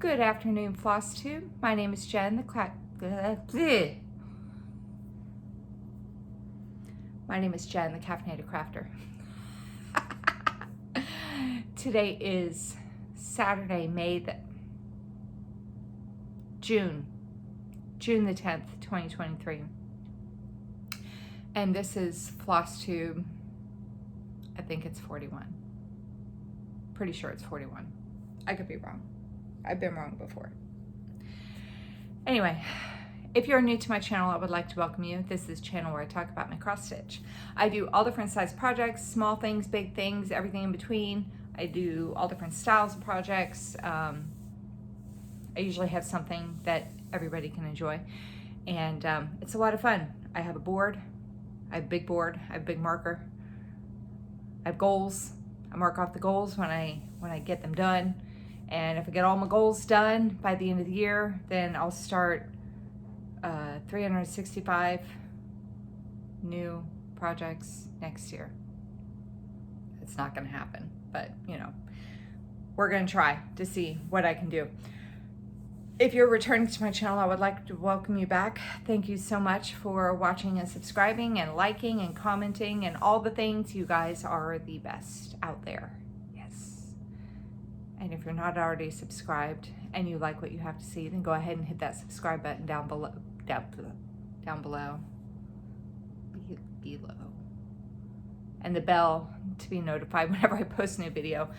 Good afternoon, Flosstube. My name is Jen, the caffeinated crafter. Today is Saturday, June the 10th, 2023. And this is Flosstube. I think it's 41. Pretty sure it's 41. I could be wrong. I've been wrong before. Anyway, if you're new to my channel, I would like to welcome you. This is a channel where I talk about my cross stitch. I do all different size projects, small things, big things, everything in between. I do all different styles of projects. I usually have something that everybody can enjoy. And it's a lot of fun. I have a board. I have a big board. I have a big marker. I have goals. I mark off the goals when I get them done. And if I get all my goals done by the end of the year, then I'll start 365 new projects next year. It's not going to happen, but you know, we're going to try to see what I can do. If you're returning to my channel, I would like to welcome you back. Thank you so much for watching and subscribing and liking and commenting and all the things. You guys are the best out there. And if you're not already subscribed and you like what you have to see, then go ahead and hit that subscribe button down below. And the bell to be notified whenever I post a new video.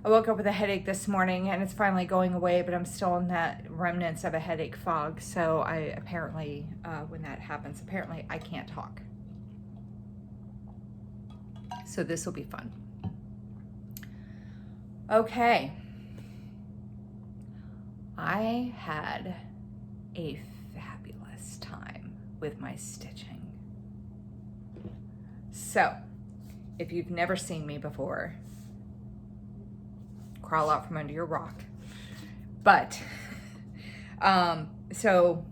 I woke up with a headache this morning and it's finally going away, but I'm still in that remnants of a headache fog. So I apparently, when that happens, apparently I can't talk. So this will be fun. Okay, I had a fabulous time with my stitching. So, if you've never seen me before, crawl out from under your rock. But, so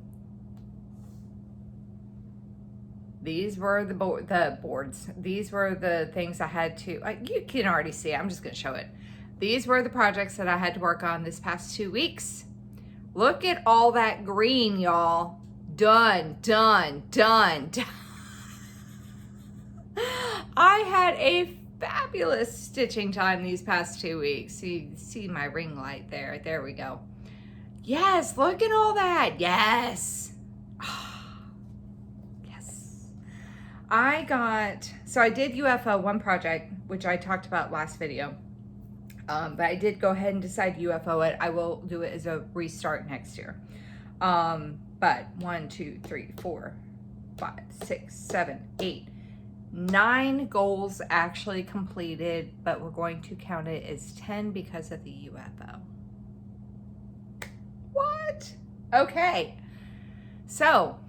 these were the boards. These were the things I had to, you can already see, I'm just gonna show it. These were the projects that I had to work on this past 2 weeks. Look at all that green, y'all. Done, done, done, done. I had a fabulous stitching time these past 2 weeks. You see my ring light there. There we go. Yes, look at all that. Yes. Yes. So I did UFO one project, which I talked about last video. But I did go ahead and decide to UFO it. I will do it as a restart next year. But 1, 2, 3, 4, 5, 6, 7, 8, 9 goals actually completed, but we're going to count it as 10 because of the UFO. What? Okay. So,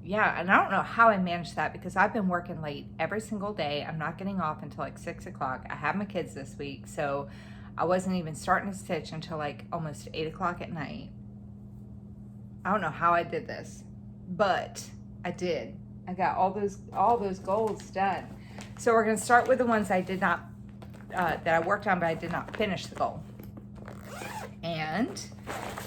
yeah, and I don't know how I managed that because I've been working late every single day. I'm not getting off until like 6 o'clock. I have my kids this week, so I wasn't even starting to stitch until like almost 8 o'clock at night. I don't know how I did this, but I did. I got all those goals done. So we're gonna start with the ones I did not, that I worked on, but I did not finish the goal. And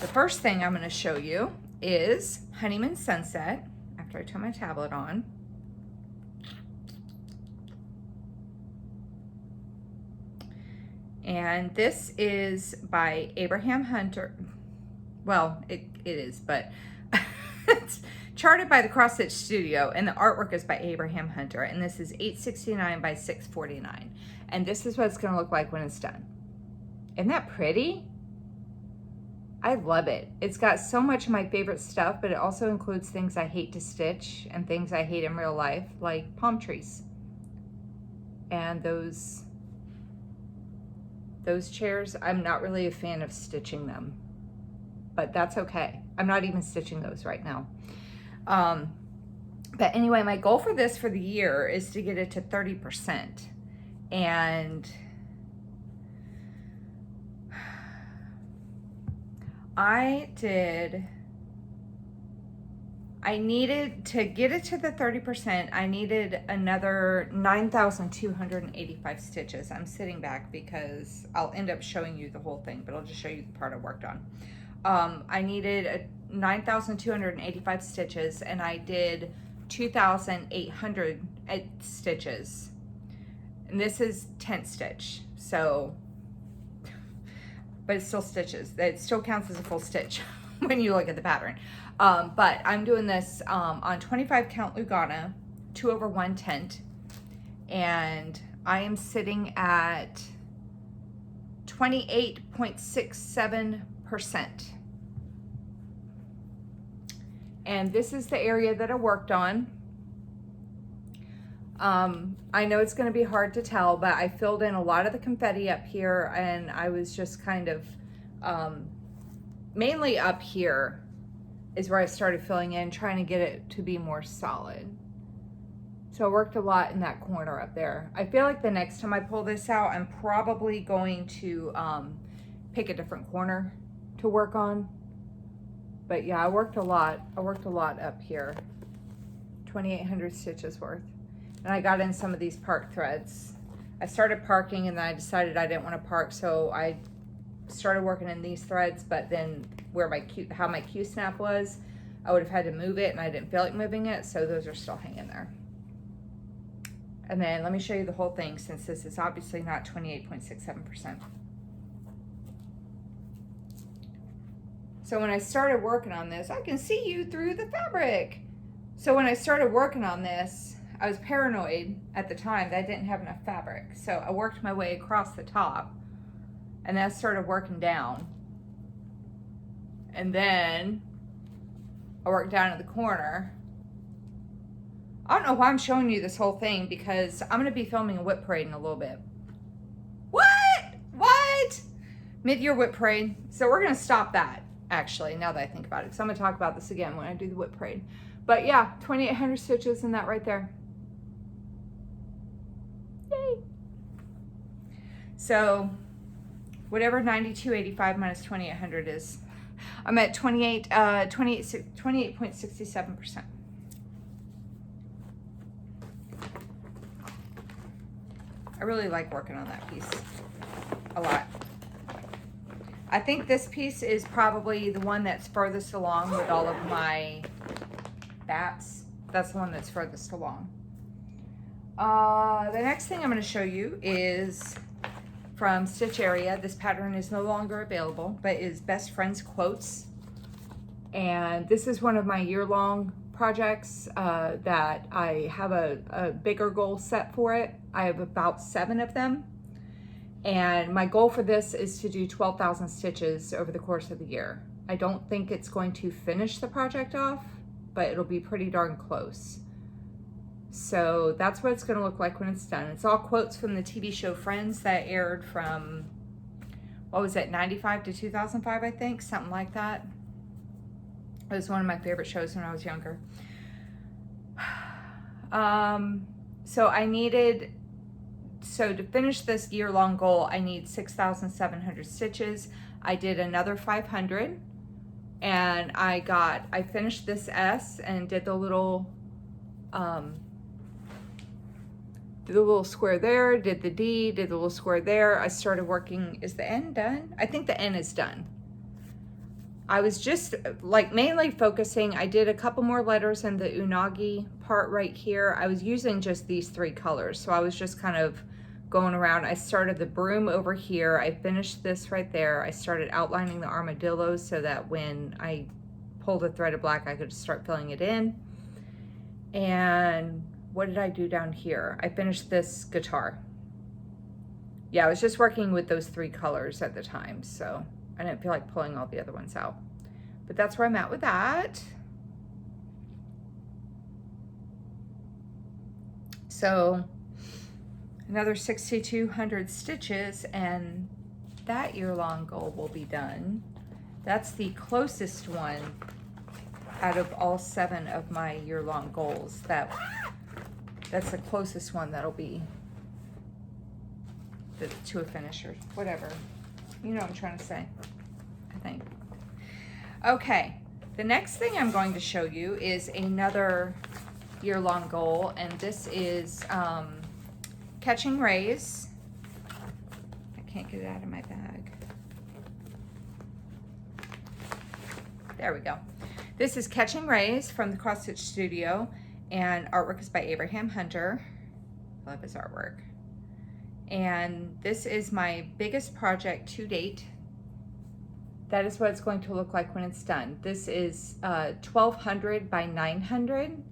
the first thing I'm gonna show you is Honeymoon Sunset. After I turn my tablet on. And this is by Abraham Hunter. Well, it is, but it's charted by the Cross Stitch Studio, and the artwork is by Abraham Hunter, and this is 869 by 649. And this is what it's gonna look like when it's done. Isn't that pretty? I love it. It's got so much of my favorite stuff, but it also includes things I hate to stitch and things I hate in real life, like palm trees. And those chairs, I'm not really a fan of stitching them, but that's okay. I'm not even stitching those right now. But anyway, my goal for this for the year is to get it to 30%. And I did I needed to get it to the 30%. I needed another 9,285 stitches. I'm sitting back because I'll end up showing you the whole thing, but I'll just show you the part I worked on. I needed 9,285 stitches, and I did 2,800 stitches. And this is tent stitch, so, but it's still stitches. It still counts as a full stitch when you look at the pattern. But I'm doing this on 25 count Lugana, 2/1 tent, and I am sitting at 28.67%. And this is the area that I worked on. I know it's going to be hard to tell, but I filled in a lot of the confetti up here, and I was just kind of mainly up here is where I started filling in, trying to get it to be more solid. So I worked a lot in that corner up there. I feel like the next time I pull this out, I'm probably going to pick a different corner to work on. But yeah, I worked a lot. I worked a lot up here. 2,800 stitches worth. And I got in some of these park threads. I started parking, and then I decided I didn't want to park, so I started working in these threads, but then where how my Q snap was, I would have had to move it, and I didn't feel like moving it, so those are still hanging there. And then let me show you the whole thing, since this is obviously not 28.67%. So when I started working on this, I can see you through the fabric. So when I started working on this, I was paranoid at the time that I didn't have enough fabric. So I worked my way across the top, and then I started working down. And then I worked down at the corner. I don't know why I'm showing you this whole thing, because I'm going to be filming a whip parade in a little bit. What? Mid-year whip parade. So we're going to stop that, actually, now that I think about it. So I'm going to talk about this again when I do the whip parade. But yeah, 2,800 stitches in that right there. Yay. So whatever 92.85 minus 2,800 is, I'm at 28.67%. I really like working on that piece a lot. I think this piece is probably the one that's furthest along with all of my BAPs. That's the one that's furthest along. The next thing I'm going to show you is from Stitch Area. This pattern is no longer available, but is Best Friends Quotes. And this is one of my year-long projects that I have a bigger goal set for it. I have about 7 of them. And my goal for this is to do 12,000 stitches over the course of the year. I don't think it's going to finish the project off, but it'll be pretty darn close. So that's what it's going to look like when it's done. It's all quotes from the TV show Friends that aired from, what was it, 95 to 2005, I think, something like that. It was one of my favorite shows when I was younger. So to finish this year-long goal, I need 6,700 stitches. I did another 500, and I finished this S and did the little square there, did the D, did the little square there. I started working, is the N done? I think the N is done. I was just like mainly focusing, I did a couple more letters in the unagi part right here. I was using just these 3 colors, so I was just kind of going around. I started the broom over here. I finished this right there. I started outlining the armadillos so that when I pulled a thread of black, I could start filling it in. And what did I do down here? I finished this guitar. Yeah, I was just working with those 3 colors at the time, so I didn't feel like pulling all the other ones out. But that's where I'm at with that. So another 6,200 stitches, and that year-long goal will be done. That's the closest one out of all 7 of my year-long goals. That's the closest one that'll be to a finish, or whatever. You know what I'm trying to say, I think. Okay, The next thing I'm going to show you is another year-long goal, and this is catching rays. I can't get it out of my bag. There we go. This is Catching Rays from the Cross Stitch Studio, and artwork is by Abraham Hunter. I love his artwork. And this is my biggest project to date. That is what it's going to look like when it's done. This is 1200 by 900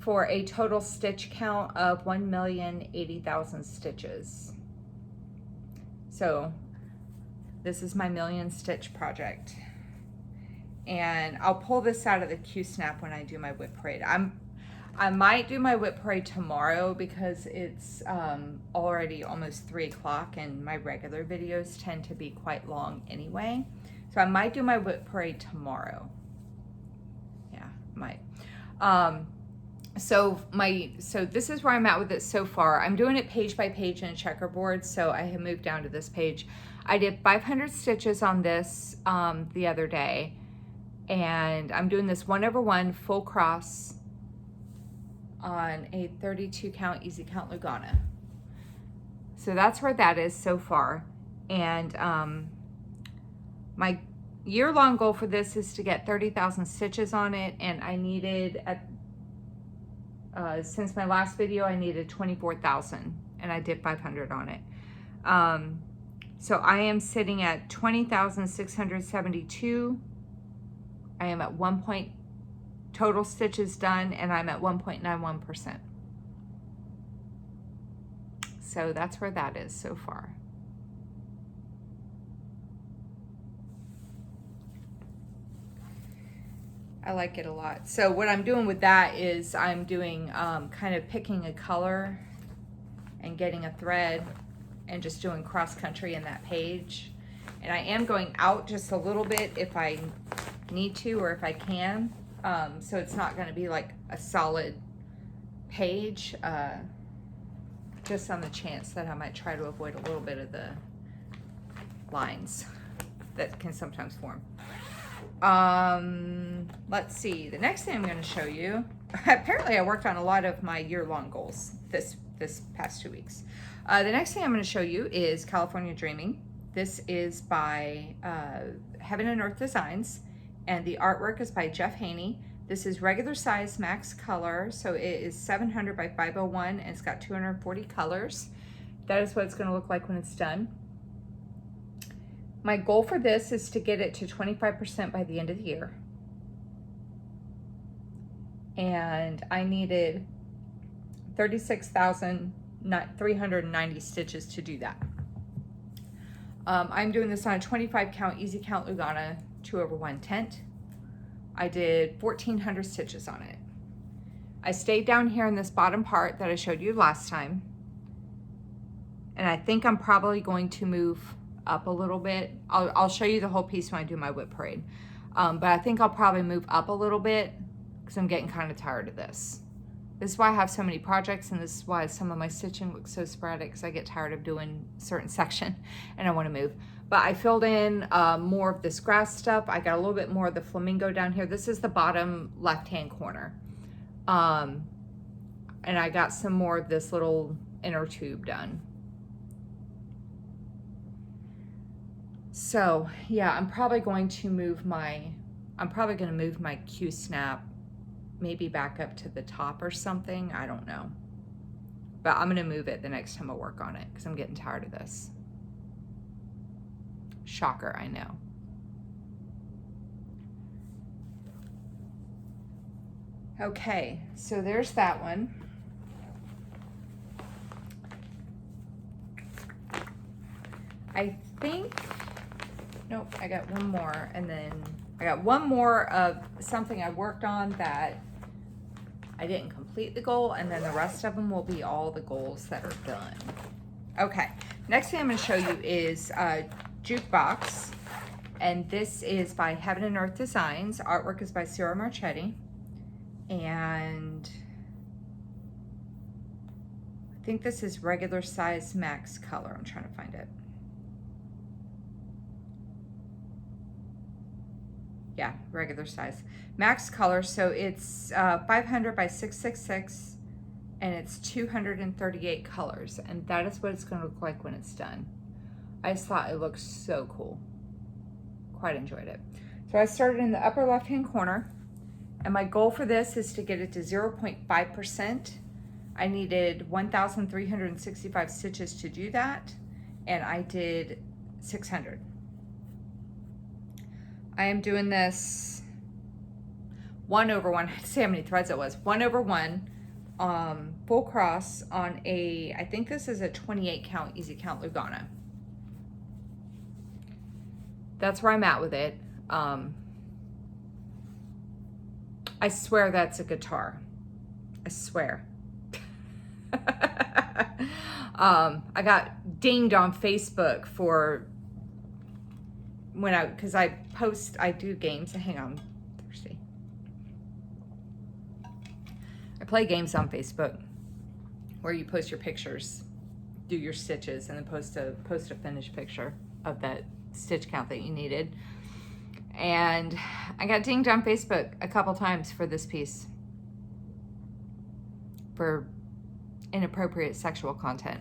for a total stitch count of 1,080,000 stitches. So this is my million stitch project. And I'll pull this out of the Q-snap when I do my whip parade. I might do my whip parade tomorrow because it's already almost 3 o'clock and my regular videos tend to be quite long anyway. So I might do my whip parade tomorrow. Yeah, might. So this is where I'm at with it so far. I'm doing it page by page in a checkerboard, so I have moved down to this page. I did 500 stitches on this the other day, and I'm doing this 1/1 full cross on a 32 count easy count Lugana. So that's where that is so far. And my year-long goal for this is to get 30,000 stitches on it, and I needed, since my last video, I needed 24,000, and I did 500 on it. So I am sitting at 20,672. I am at 1 point total stitches done, and I'm at 1.91%. So that's where that is so far. I like it a lot. So what I'm doing with that is I'm doing kind of picking a color and getting a thread and just doing cross country in that page. And I am going out just a little bit if I need to or if I can. So it's not going to be like a solid page, just on the chance that I might try to avoid a little bit of the lines that can sometimes form. Let's see, the next thing I'm going to show you, apparently I worked on a lot of my year-long goals this past 2 weeks. The next thing I'm going to show you is California Dreaming. This is by Heaven and Earth Designs, and the artwork is by Jeff Haney. This is regular size max color, so it is 700 by 501, and it's got 240 colors. That is what it's going to look like when it's done. My goal for this is to get it to 25% by the end of the year. And I needed 36,390 stitches to do that. I'm doing this on a 25 count easy count Lugana 2/1 tent. I did 1,400 stitches on it. I stayed down here in this bottom part that I showed you last time. And I think I'm probably going to move up a little bit. I'll show you the whole piece when I do my whip parade. But I think I'll probably move up a little bit because I'm getting kind of tired of this. This is why I have so many projects, and this is why some of my stitching looks so sporadic, because I get tired of doing a certain section and I want to move. But I filled in more of this grass stuff. I got a little bit more of the flamingo down here. This is the bottom left-hand corner. And I got some more of this little inner tube done. So yeah, I'm probably going to move my Q-snap maybe back up to the top or something. I don't know. But I'm gonna move it the next time I work on it because I'm getting tired of this. Shocker, I know. Okay, so there's that one. I think, nope, I got one more, and then I got one more of something I worked on that I didn't complete the goal, and then the rest of them will be all the goals that are done. Okay, next thing I'm going to show you is Jukebox, and this is by Heaven and Earth Designs. Artwork is by Sarah Marchetti, and I think this is regular size max color. I'm trying to find it. Yeah, regular size. Max color, so it's 500 by 666, and it's 238 colors, and that is what it's going to look like when it's done. I just thought it looked so cool. Quite enjoyed it. So I started in the upper left-hand corner, and my goal for this is to get it to 0.5%. I needed 1,365 stitches to do that, and I did 600. I am doing this 1/1. I had to say how many threads it was. 1/1 full cross on a, I think this is a 28 count easy count Lugana. That's where I'm at with it. I swear that's a guitar. I swear. I got dinged on Facebook for when because I do games. Hang on, I'm thirsty. I play games on Facebook where you post your pictures, do your stitches, and then post a finished picture of that stitch count that you needed. And I got dinged on Facebook a couple times for this piece for inappropriate sexual content.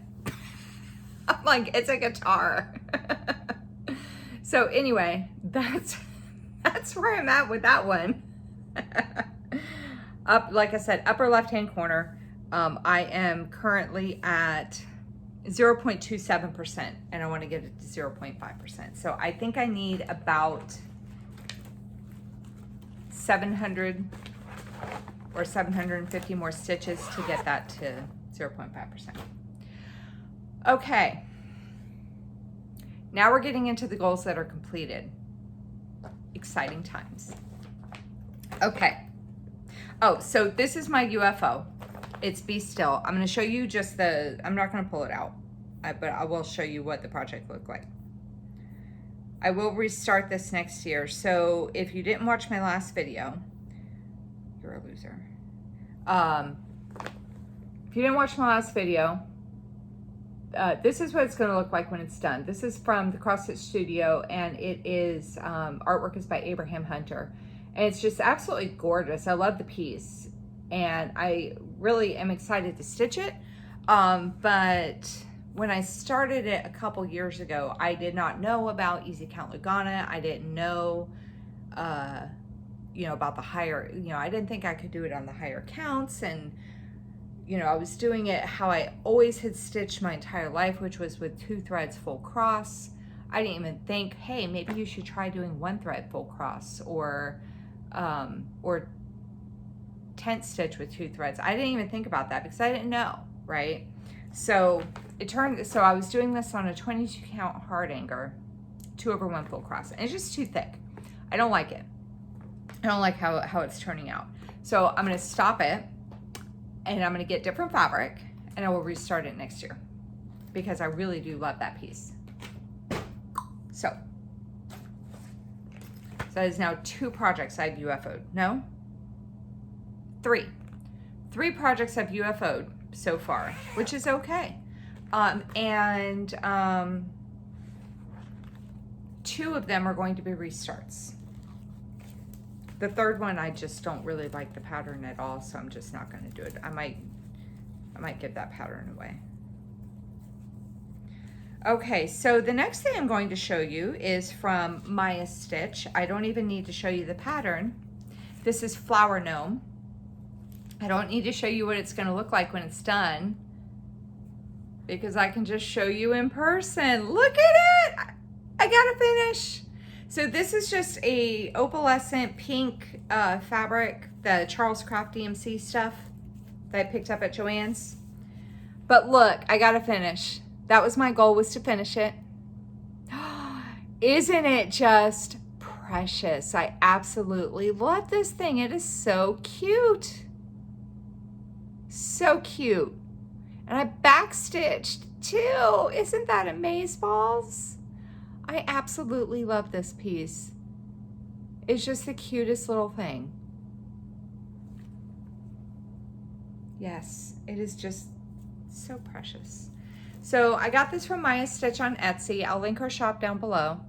I'm like, it's a guitar. So anyway, that's where I'm at with that one. Up, like I said, upper left-hand corner. I am currently at 0.27%, and I want to get it to 0.5%. So I think I need about 700 or 750 more stitches to get that to 0.5%. Okay. Now we're getting into the goals that are completed. Exciting times. Okay. Oh, so this is my UFO. It's Be Still. I'm going to show you just I'm not going to pull it out, but I will show you what the project looked like. I will restart this next year. So if you didn't watch my last video, you're a loser. If you didn't watch my last video, this is what it's going to look like when it's done. This is from the Cross Stitch Studio, and it is artwork is by Abraham Hunter, and it's just absolutely gorgeous. I love the piece, and I really am excited to stitch it. But when I started it a couple years ago, I did not know about Easy Count Lugana. I didn't know, about the higher. I didn't think I could do it on the higher counts, and I was doing it how I always had stitched my entire life, which was with 2 threads full cross. I didn't even think, hey, maybe you should try doing 1 thread full cross, or tent stitch with 2 threads. I didn't even think about that because I didn't know, right? So I was doing this on a 22 count Hardanger, 2/1 full cross, and it's just too thick. I don't like it. I don't like how it's turning out. So I'm going to stop it, and I'm going to get different fabric, and I will restart it next year because I really do love that piece. So that is now 2 projects I've UFO'd. No? 3 projects I've UFO'd so far, which is okay. 2 of them are going to be restarts. The third one, I just don't really like the pattern at all, so I'm just not going to do it. I might give that pattern away. Okay, so the next thing I'm going to show you is from Maya Stitch. I don't even need to show you the pattern. This is Flower Gnome. I don't need to show you what it's going to look like when it's done, because I can just show you in person. Look at it! I gotta finish. So this is just a opalescent pink fabric, the Charles Craft DMC stuff that I picked up at Joann's. But look, I gotta finish. That was my goal, was to finish it. Isn't it just precious? I absolutely love this thing. It is so cute. So cute. And I backstitched too. Isn't that amazeballs? I absolutely love this piece. It's just the cutest little thing. Yes, it is just so precious. So I got this from Maya Stitch on Etsy. I'll link her shop down below.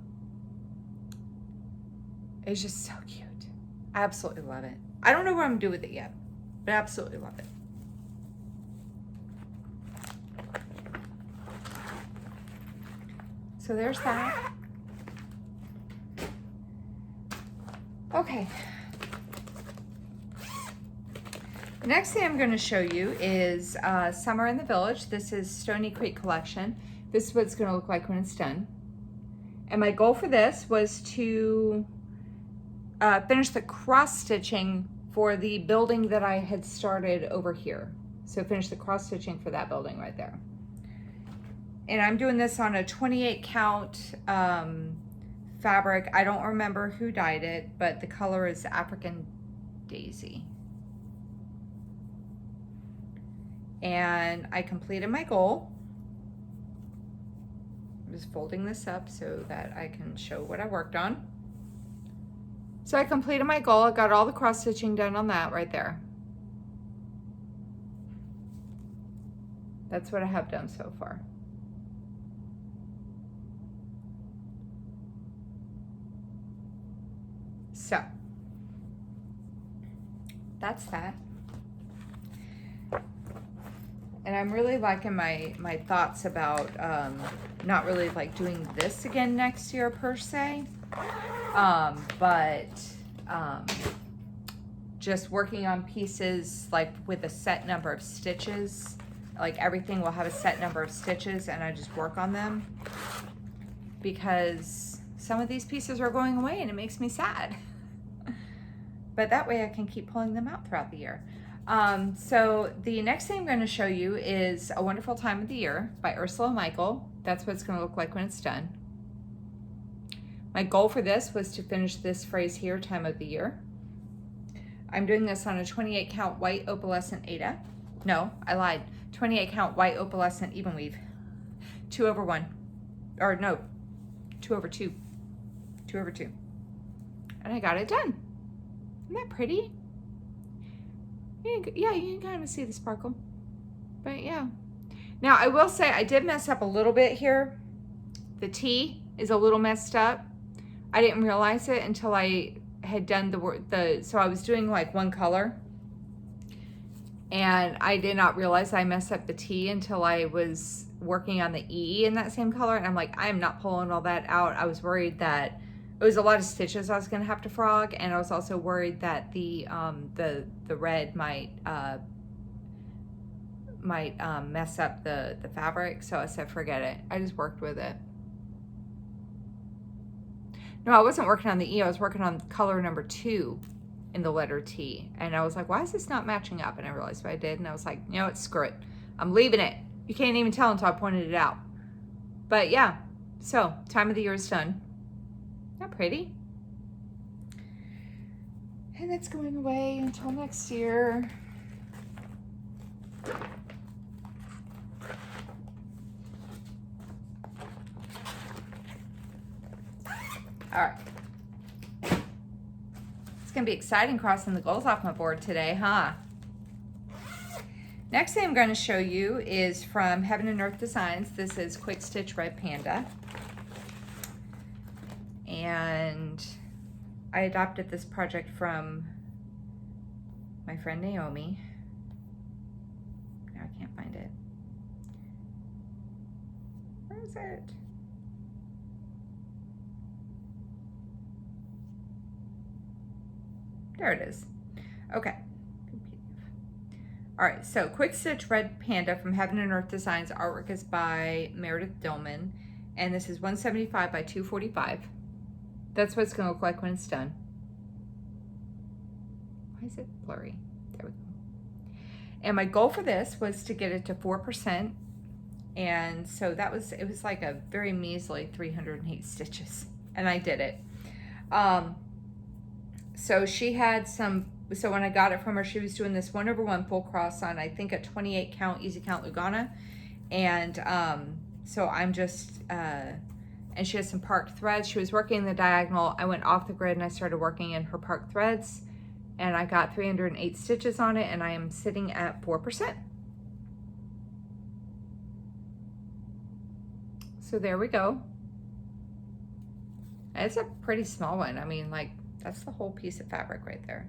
It's just so cute. I absolutely love it. I don't know what I'm gonna do with it yet, but I absolutely love it. So there's that. Okay. The next thing I'm going to show you is Summer in the Village. This is Stony Creek Collection. This is what it's going to look like when it's done. And my goal for this was to finish the cross stitching for the building that I had started over here. So finish the cross stitching for that building right there. And I'm doing this on a 28 count fabric. I don't remember who dyed it, but the color is African Daisy. And I completed my goal. I'm just folding this up so that I can show what I worked on. So I completed my goal. I got all the cross stitching done on that right there. That's what I have done so far. So that's that. And I'm really liking my thoughts about not really like doing this again next year per se, but just working on pieces like with a set number of stitches. Like everything will have a set number of stitches and I just work on them because some of these pieces are going away and it makes me sad. But that way I can keep pulling them out throughout the year. So the next thing I'm going to show you is A Wonderful Time of the Year by Ursula Michael. That's what it's going to look like when it's done. My goal for this was to finish this phrase here, time of the year. I'm doing this on a 28 count white opalescent Aida. No, I lied. 28 count white opalescent even weave. 2/1. Or no, 2/2. 2/2. And I got it done. Isn't that pretty? Yeah, you can kind of see the sparkle. But yeah. Now, I will say I did mess up a little bit here. The T is a little messed up. I didn't realize it until I had done so I was doing like one color. And I did not realize I messed up the T until I was working on the E in that same color. And I'm like, I am not pulling all that out. I was worried that it was a lot of stitches I was going to have to frog, and I was also worried that the red might mess up the fabric. So I said, forget it. I just worked with it. No, I wasn't working on the E. I was working on color number 2 in the letter T, and I was like, why is this not matching up? And I realized what I did, and I was like, you know what, screw it. I'm leaving it. You can't even tell until I pointed it out. But yeah, so time of the year is done. Not pretty. And it's going away until next year. All right. It's going to be exciting crossing the goals off my board today, huh? Next thing I'm going to show you is from Heaven and Earth Designs. This is Quick Stitch Red Panda. And I adopted this project from my friend Naomi. Now I can't find it. Where is it? There it is. Okay. All right, so Quick Stitch Red Panda from Heaven and Earth Designs. Artwork is by Meredith Dillman. And this is 175 by 245. That's what it's going to look like when it's done. Why is it blurry? There we go. And my goal for this was to get it to 4%. And so it was like a very measly 308 stitches. And I did it. So she had so when I got it from her, she was doing this 1/1 full cross on, I think, a 28 count easy count Lugana. And so I'm just, and she has some parked threads. She was working the diagonal. I went off the grid and I started working in her parked threads, and I got 308 stitches on it, and I am sitting at 4%. So there we go. It's a pretty small one. I mean, like, That's the whole piece of fabric right there.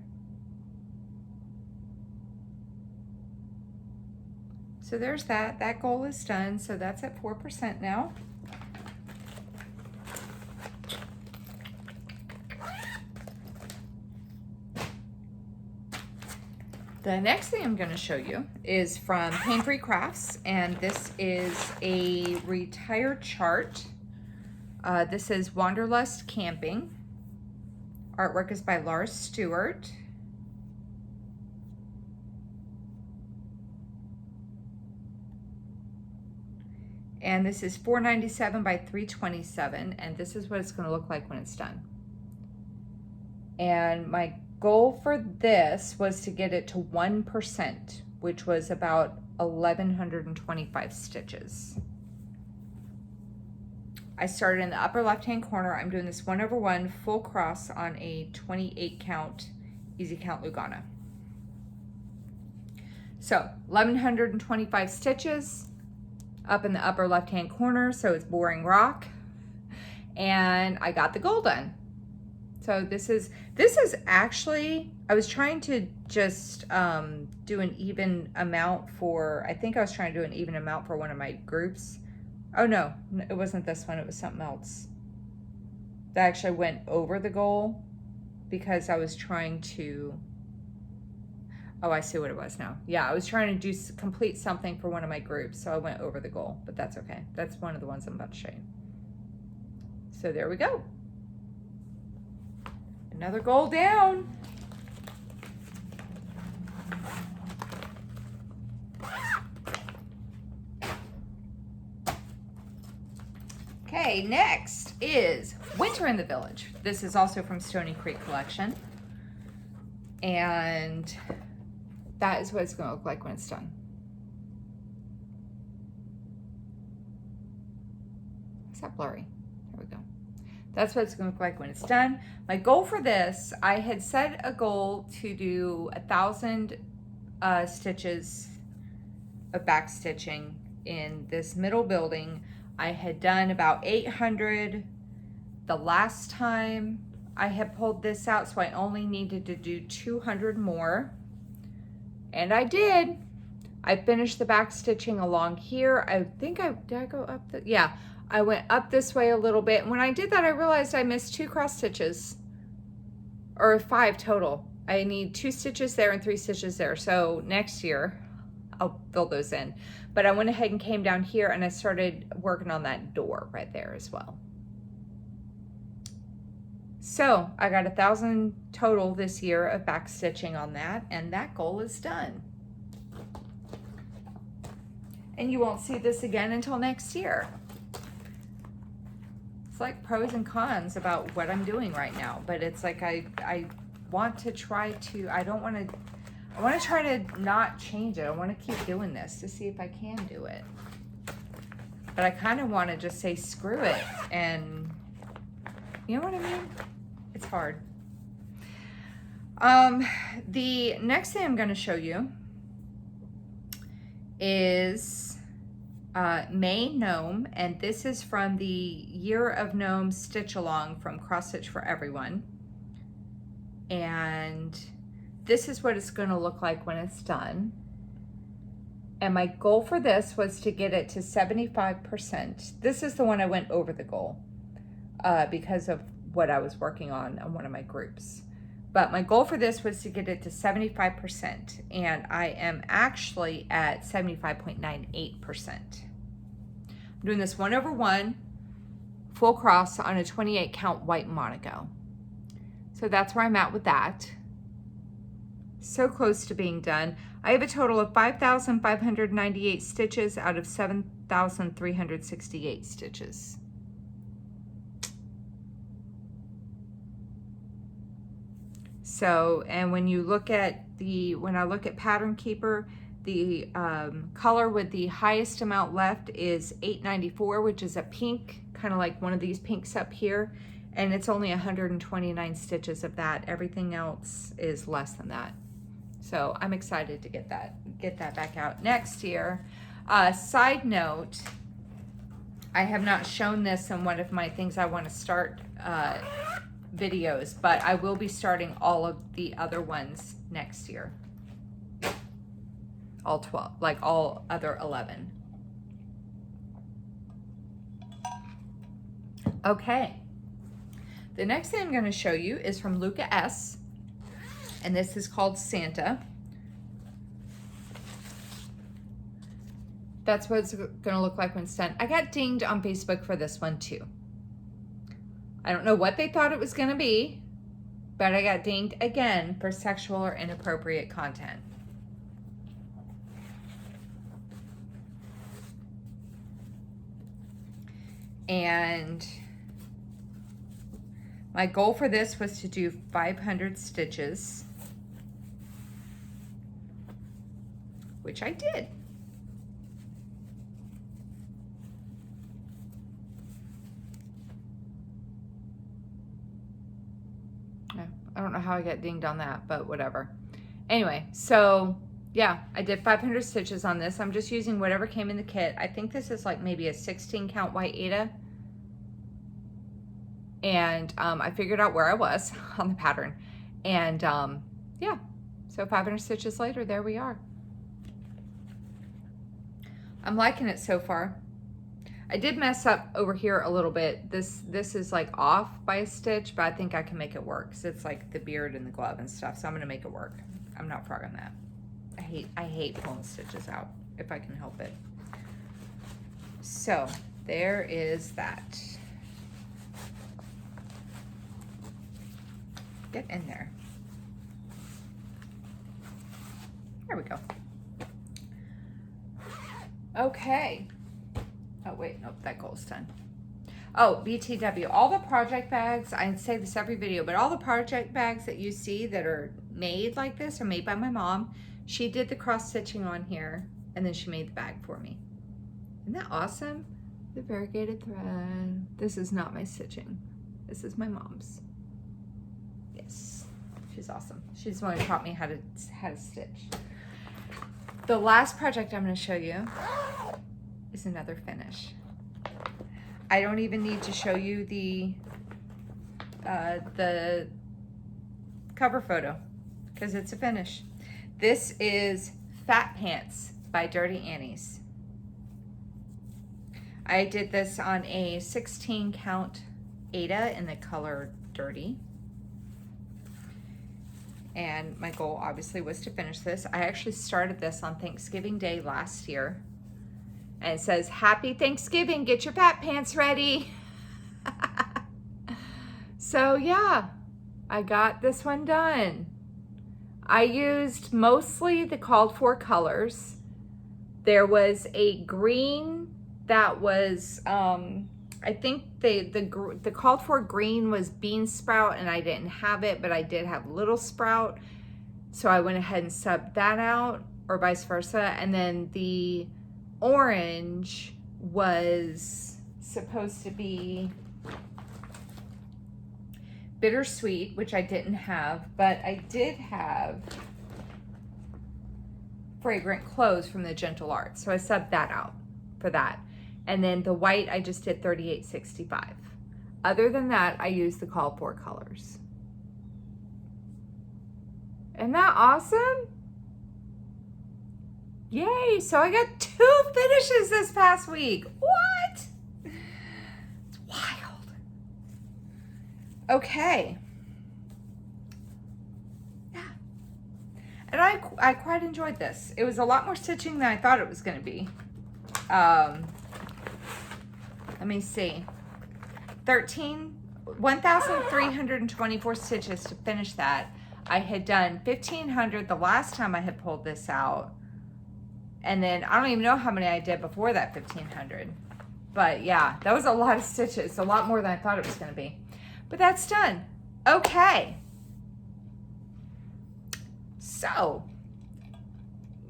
So there's that. That goal is done. So that's at 4% now. The next thing I'm going to show you is from Pain Free Crafts, and this is a retired chart. This is Wanderlust Camping. Artwork is by Stewart. And this is 497 by 327, and this is what it's going to look like when it's done. And my goal for this was to get it to 1%, which was about 1,125 stitches. I started in the upper left-hand corner. I'm doing this 1/1 full cross on a 28 count easy count Lugana. So 1,125 stitches up in the upper left-hand corner, so it's boring rock, and I got the goal done. So this is actually, I was trying to just do an even amount for, I think I was trying to do an even amount for one of my groups. Oh no, it wasn't this one, it was something else. That actually went over the goal because I was trying to, oh, I see what it was now. Yeah, I was trying to complete something for one of my groups, so I went over the goal, but that's okay. That's one of the ones I'm about to show you. So there we go. Another goal down. Okay, next is Winter in the Village. This is also from Stony Creek Collection. And that is what it's going to look like when it's done. Is that blurry? There we go. That's what it's going to look like when it's done. My goal for this, I had set a goal to do 1,000 stitches of back stitching in this middle building. I had done about 800 the last time I had pulled this out, so I only needed to do 200 more. And I did. I finished the back stitching along here. I think did I go up the, yeah, I went up this way a little bit. And when I did that, I realized I missed 2 cross stitches, or 5 total. I need 2 stitches there and 3 stitches there. So next year, I'll fill those in. But I went ahead and came down here and I started working on that door right there as well. So I got 1,000 total this year of back stitching on that, and that goal is done. And you won't see this again until next year. It's like pros and cons about what I'm doing right now, but it's like I want to try to, I want to try to not change it. I want to keep doing this to see if I can do it. But I kind of want to just say screw it, and you know what I mean? It's hard. The next thing I'm going to show you is May Gnome, and this is from the Year of Gnome Stitch Along from Cross Stitch for Everyone. And this is what it's going to look like when it's done. And my goal for this was to get it to 75%. This is the one I went over the goal because of what I was working on one of my groups. But my goal for this was to get it to 75%, and I am actually at 75.98%. I'm doing this 1/1 full cross on a 28 count white monogo. So that's where I'm at with that. So close to being done. I have a total of 5,598 stitches out of 7,368 stitches. So, and when you look at when I look at Pattern Keeper, the color with the highest amount left is 894, which is a pink, kind of like one of these pinks up here. And it's only 129 stitches of that. Everything else is less than that. So I'm excited to get that back out next year. Side note, I have not shown this in one of my things I want to start videos, but I will be starting all of the other ones next year. All 12, like all other 11. Okay. The next thing I'm going to show you is from Luca S. And this is called Santa. That's what it's going to look like when it's done. I got dinged on Facebook for this one too. I don't know what they thought it was going to be, but I got dinged again for sexual or inappropriate content. And my goal for this was to do 500 stitches, which I did. I don't know how I got dinged on that, but whatever. Anyway, so yeah, I did 500 stitches on this. I'm just using whatever came in the kit. I think this is like maybe a 16 count white Aida. And I figured out where I was on the pattern. And yeah, so 500 stitches later, there we are. I'm liking it so far. I did mess up over here a little bit. This is like off by a stitch, but I think I can make it work. So it's like the beard and the glove and stuff. So I'm gonna make it work. I'm not frogging that. I hate pulling stitches out if I can help it. So there is that. Get in there. There we go. Okay. Oh wait, nope, that goal's done. Oh, BTW, all the project bags, I say this every video, but all the project bags that you see that are made like this are made by my mom. She did the cross stitching on here, and then she made the bag for me. Isn't that awesome? The variegated thread. This is not my stitching. This is my mom's. Yes, she's awesome. She's the one who taught me how to stitch. The last project I'm going to show you is another finish. I don't even need to show you the cover photo because it's a finish. This is Fat Pants by Dirty Annie's. I did this on a 16 count Aida in the color Dirty. And my goal obviously was to finish this. I actually started this on Thanksgiving Day last year. And it says, Happy Thanksgiving, get your fat pants ready. So yeah, I got this one done. I used mostly the called for colors. There was a green that was, I think the called for green was bean sprout and I didn't have it, but I did have little sprout. So I went ahead and subbed that out or vice versa. And then the orange was supposed to be bittersweet, which I didn't have, but I did have fragrant clothes from the Gentle Art. So I subbed that out for that. And then the white, I just did 3865. Other than that, I used the call for colors. Isn't that awesome? Yay, so I got 2 finishes this past week. What? It's wild. Okay. Yeah. And I quite enjoyed this. It was a lot more stitching than I thought it was going to be. Let me see. 1,324 stitches to finish that. I had done 1,500 the last time I had pulled this out. And then I don't even know how many I did before that 1,500. But yeah, that was a lot of stitches. A lot more than I thought it was going to be. But that's done. Okay. So,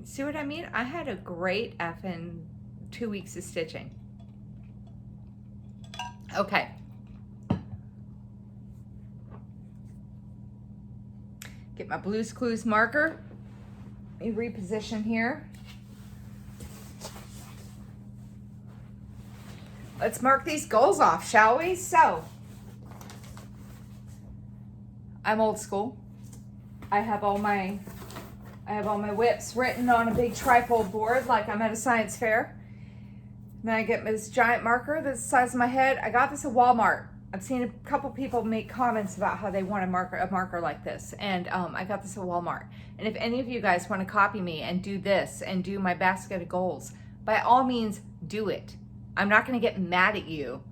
see what I mean? I had a great effing 2 weeks of stitching. Okay. Get my Blue's Clues marker. Let me reposition here. Let's mark these goals off, shall we? So, I'm old school. I have all my whips written on a big trifold board like I'm at a science fair. Then I get this giant marker that's the size of my head. I got this at Walmart. I've seen a couple people make comments about how they want a marker like this. And I got this at Walmart. And if any of you guys want to copy me and do this and do my basket of goals, by all means, do it. I'm not going to get mad at you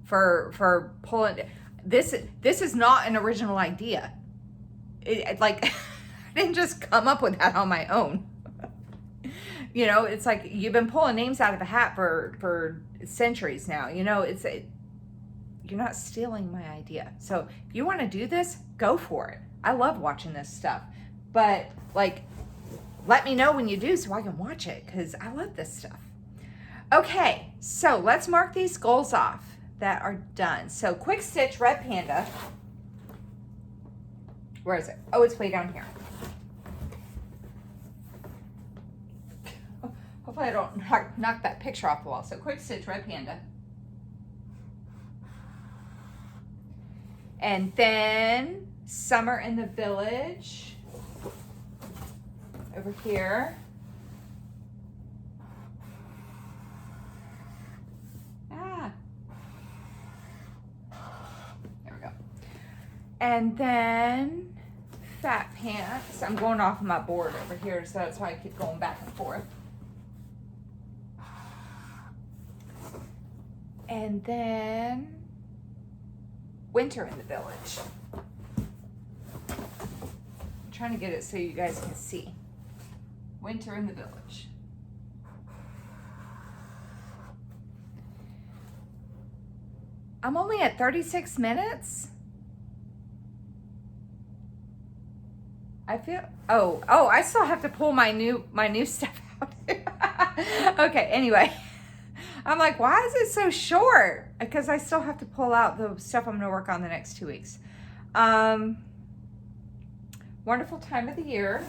for pulling. This is not an original idea. Like, I didn't just come up with that on my own. You know, it's like you've been pulling names out of a hat for centuries now. You know, you're not stealing my idea. So if you want to do this, go for it. I love watching this stuff. But, like, let me know when you do so I can watch it, because I love this stuff. Okay, so let's mark these goals off that are done. So quick stitch, red panda. Where is it? Oh, it's way down here. Hopefully I don't knock that picture off the wall. So quick stitch, red panda. And then summer in the village over here. There we go. And then fat pants. I'm going off of my board over here, so that's why I keep going back and forth. And then winter in the village. I'm trying to get it so you guys can see. Winter in the village. I'm only at 36 minutes. I feel, oh, I still have to pull my new stuff out. Okay, anyway. I'm like, why is it so short? Because I still have to pull out the stuff I'm going to work on the next 2 weeks. Wonderful time of the year.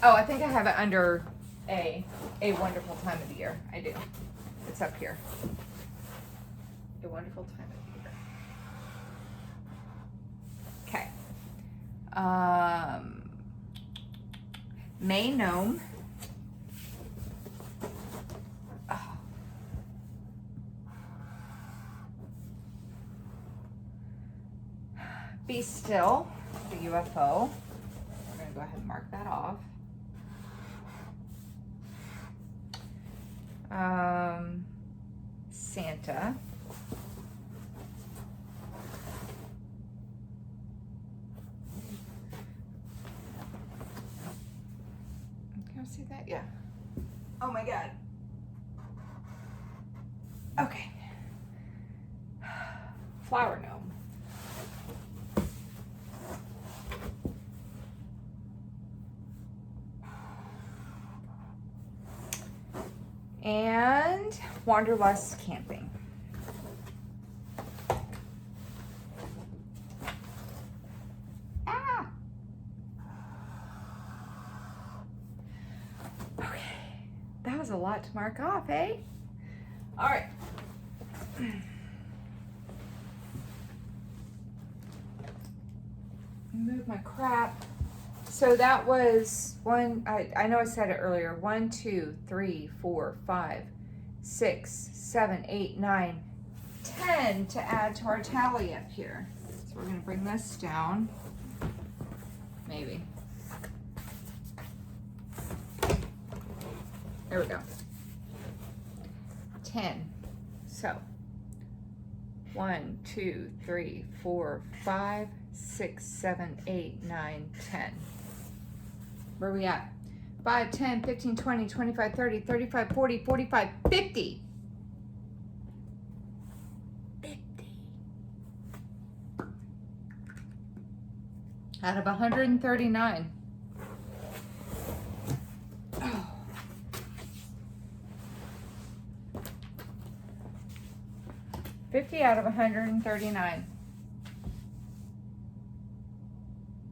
Oh, I think I have it under a wonderful time of the year. I do. It's up here. A wonderful time of the year. Okay. May Gnome. Be Still, the UFO. We're going to go ahead and mark that off. Santa. Can I see that? Yeah. Oh my God. Okay. Flower gnome. And Wanderlust Camping. Ah! Okay, that was a lot to mark off, eh? All right. Move my crap. So that was one, I know I said it earlier, 1, 2, 3, 4, 5, 6, 7, 8, 9, 10 to add to our tally up here. So we're going to bring this down, maybe. There we go. 10. So 1, 2, 3, 4, 5, 6, 7, 8, 9, 10. Where are we at? 5, 10, 15, 20, 25, 30, 35, 40, 45, 50. 50. Out of 139. Oh. $50 out of 139.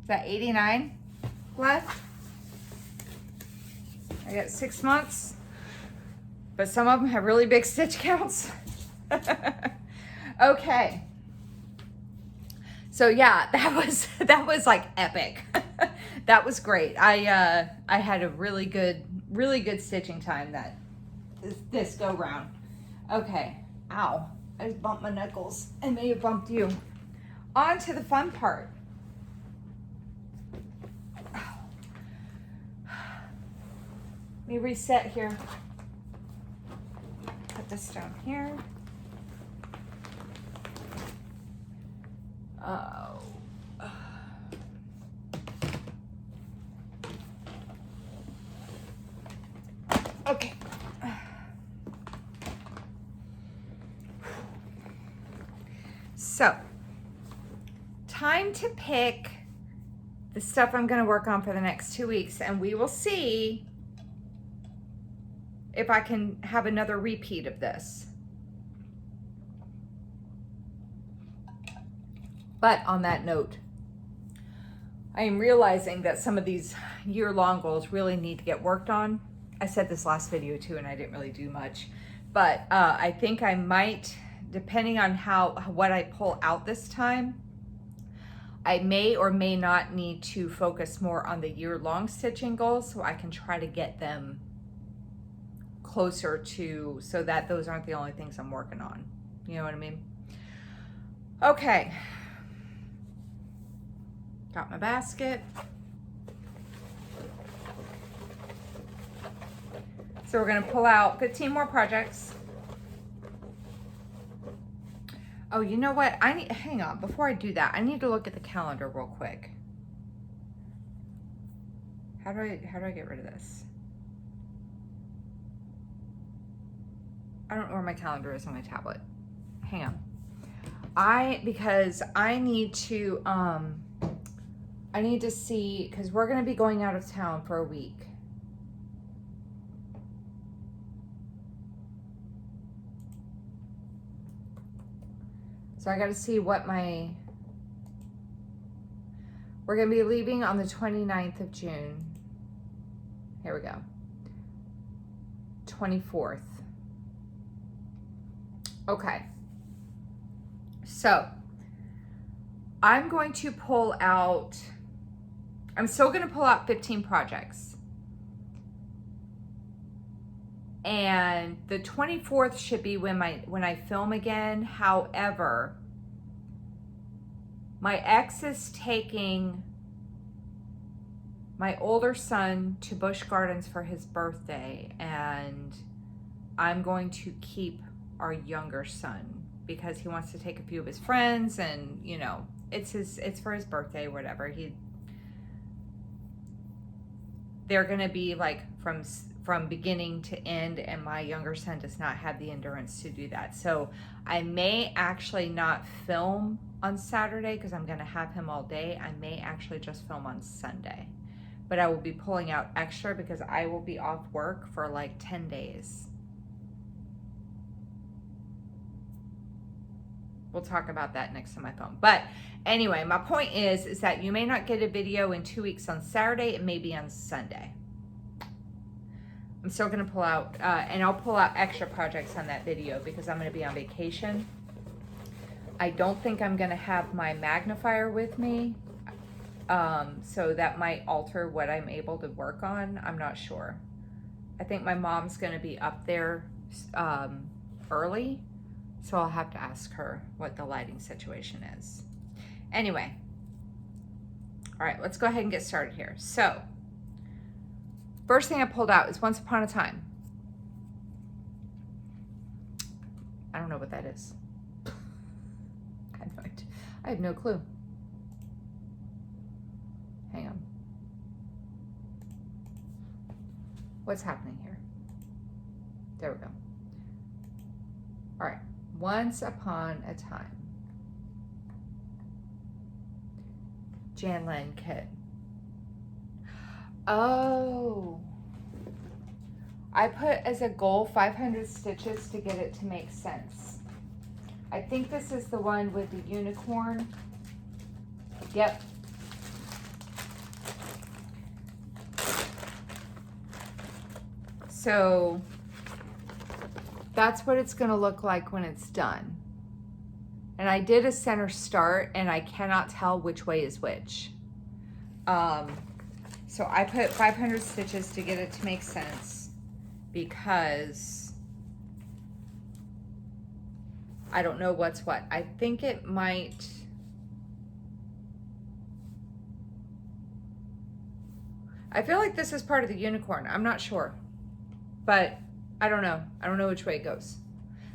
Is that 89 left? I got 6 months, but some of them have really big stitch counts. Okay, So yeah, that was like epic. That was great. I had a really good stitching time this go round. Okay. Ow. I just bumped my knuckles. I may have bumped you. On to the fun part. Let me reset here. Put this down here. Oh. Okay. So, time to pick the stuff I'm going to work on for the next 2 weeks, and we will see if I can have another repeat of this. But on that note, I am realizing that some of these year-long goals really need to get worked on. I said this last video too, and I didn't really do much, but I think I might, depending on what I pull out this time, I may or may not need to focus more on the year-long stitching goals so I can try to get them closer to, so that those aren't the only things I'm working on. You know what I mean? Okay. Got my basket. So we're gonna pull out 15 more projects. Oh, you know what? Hang on, before I do that, I need to look at the calendar real quick. How do I get rid of this? I don't know where my calendar is on my tablet. Hang on. Because I need to see, because we're gonna be going out of town for a week. So I got to see what we're going to be leaving on the 29th of June. Here we go. 24th. Okay. So I'm going to pull out, I'm still going to pull out 15 projects. And the 24th should be when I film again. However, my ex is taking my older son to Busch Gardens for his birthday, and I'm going to keep our younger son because he wants to take a few of his friends, and you know, it's for his birthday, whatever. They're gonna be like from beginning to end, and my younger son does not have the endurance to do that. So I may actually not film on Saturday because I'm gonna have him all day. I may actually just film on Sunday, but I will be pulling out extra because I will be off work for like 10 days. We'll talk about that next time I film. But anyway, my point is that you may not get a video in 2 weeks on Saturday. It may be on Sunday. I'm still gonna pull out, and I'll pull out extra projects on that video because I'm gonna be on vacation. I don't think I'm gonna have my magnifier with me, so that might alter what I'm able to work on. I'm not sure. I think my mom's gonna be up there early, so I'll have to ask her what the lighting situation is. Anyway, all right, let's go ahead and get started here. So, first thing I pulled out is Once Upon a Time. I don't know what that is. I have no clue. Hang on. What's happening here? There we go. All right. Once Upon a Time. Jan Len kit. Oh. I put as a goal 500 stitches to get it to make sense. I think this is the one with the unicorn. Yep. So that's what it's going to look like when it's done. And I did a center start and I cannot tell which way is which. So I put 500 stitches to get it to make sense because I don't know what's what. I think it might, I feel like this is part of the unicorn. I'm not sure, but I don't know. I don't know which way it goes.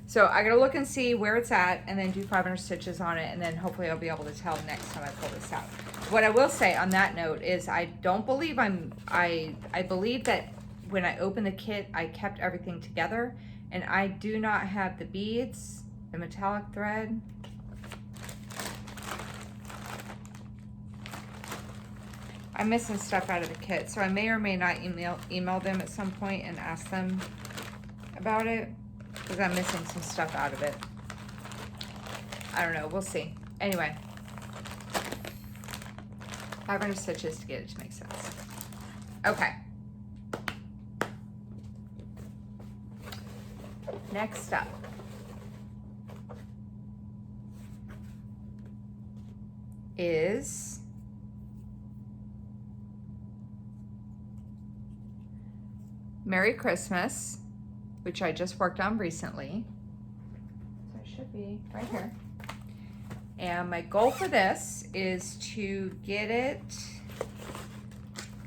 So I gotta look and see where it's at and then do 500 stitches on it, and then hopefully I'll be able to tell next time I pull this out. What I will say on that note is I don't believe I believe that when I opened the kit, I kept everything together, and I do not have the beads, the metallic thread. I'm missing stuff out of the kit, so I may or may not email them at some point and ask them about it, because I'm missing some stuff out of it. I don't know, we'll see. Anyway, 500 stitches to get it to make sense. Okay. Next up is Merry Christmas, which I just worked on recently. So it should be right here. And my goal for this is to get it,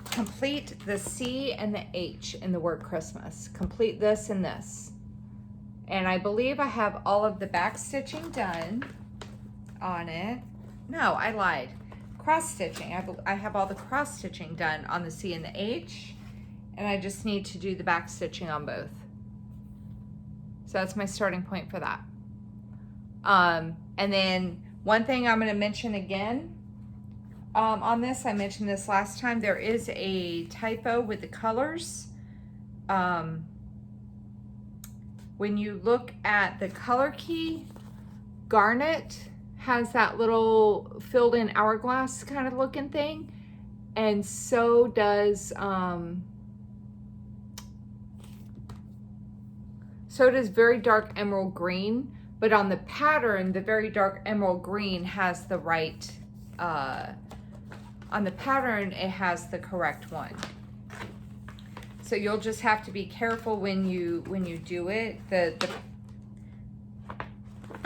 complete the C and the H in the word Christmas. Complete this and this. And I believe I have all of the back stitching done on it. No, I lied. Cross stitching. I have all the cross stitching done on the C and the H. And I just need to do the back stitching on both. So that's my starting point for that. And then one thing I'm going to mention again on this, I mentioned this last time, there is a typo with the colors. When you look at the color key, Garnet has that little filled in hourglass kind of looking thing, and so does Very Dark Emerald Green, but on the pattern, the Very Dark Emerald Green has the right, on the pattern, it has the correct one. So you'll just have to be careful when you do it. The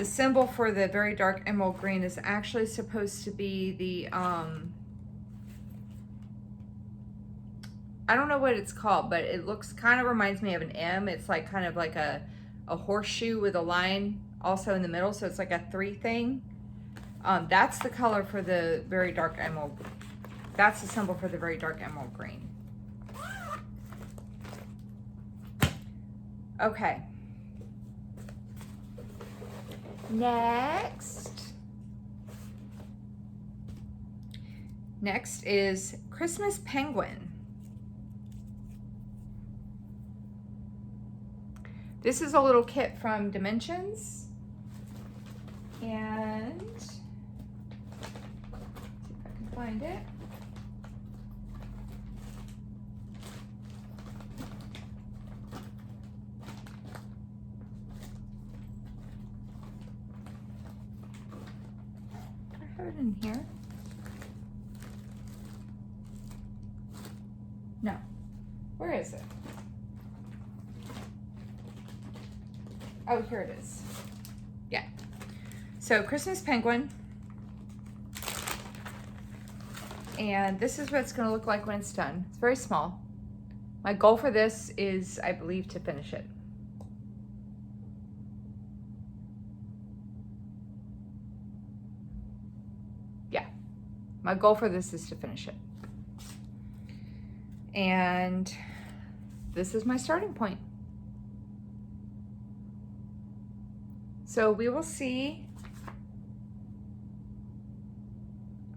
symbol for the Very Dark Emerald Green is actually supposed to be the, I don't know what it's called, but it looks, kind of reminds me of an M. It's like kind of like a horseshoe with a line also in the middle, so it's like a 3 thing. That's the color for the Very Dark Emerald. That's the symbol for the Very Dark Emerald Green. Okay. Next is Christmas Penguin. This is a little kit from Dimensions, and let's see if I can find it. Do I have it in here? No. Where is it? Oh, here it is. Yeah. So Christmas Penguin. And this is what it's going to look like when it's done. It's very small. My goal for this is, I believe, to finish it. Yeah. My goal for this is to finish it. And this is my starting point. So we will see.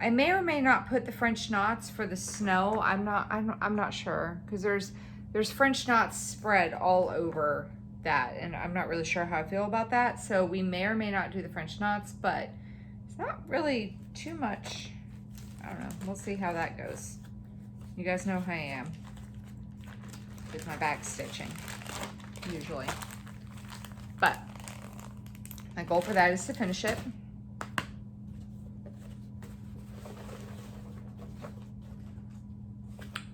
I may or may not put the French knots for the snow. I'm not sure, because there's French knots spread all over that, and I'm not really sure how I feel about that. So we may or may not do the French knots, but it's not really too much. I don't know. We'll see how that goes. You guys know how I am with my back stitching, usually. But my goal for that is to finish it.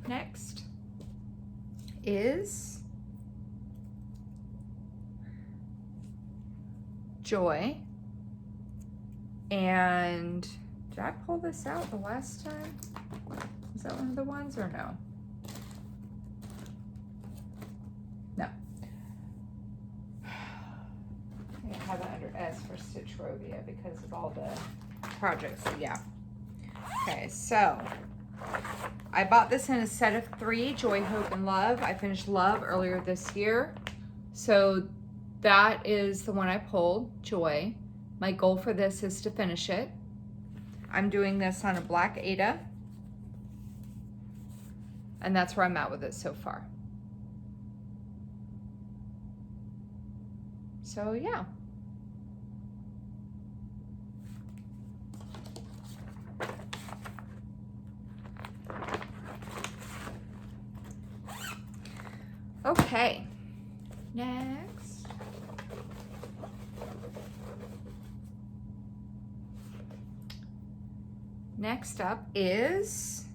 Next is Joy. And did I pull this out the last time? Was that one of the ones or no? No. I have it under S for Stitchrovia because of all the projects. Yeah. Okay, so I bought this in a set of 3, Joy, Hope, and Love. I finished Love earlier this year. So that is the one I pulled, Joy. My goal for this is to finish it. I'm doing this on a black Aida. And that's where I'm at with it so far. So yeah. Okay, next. Next up is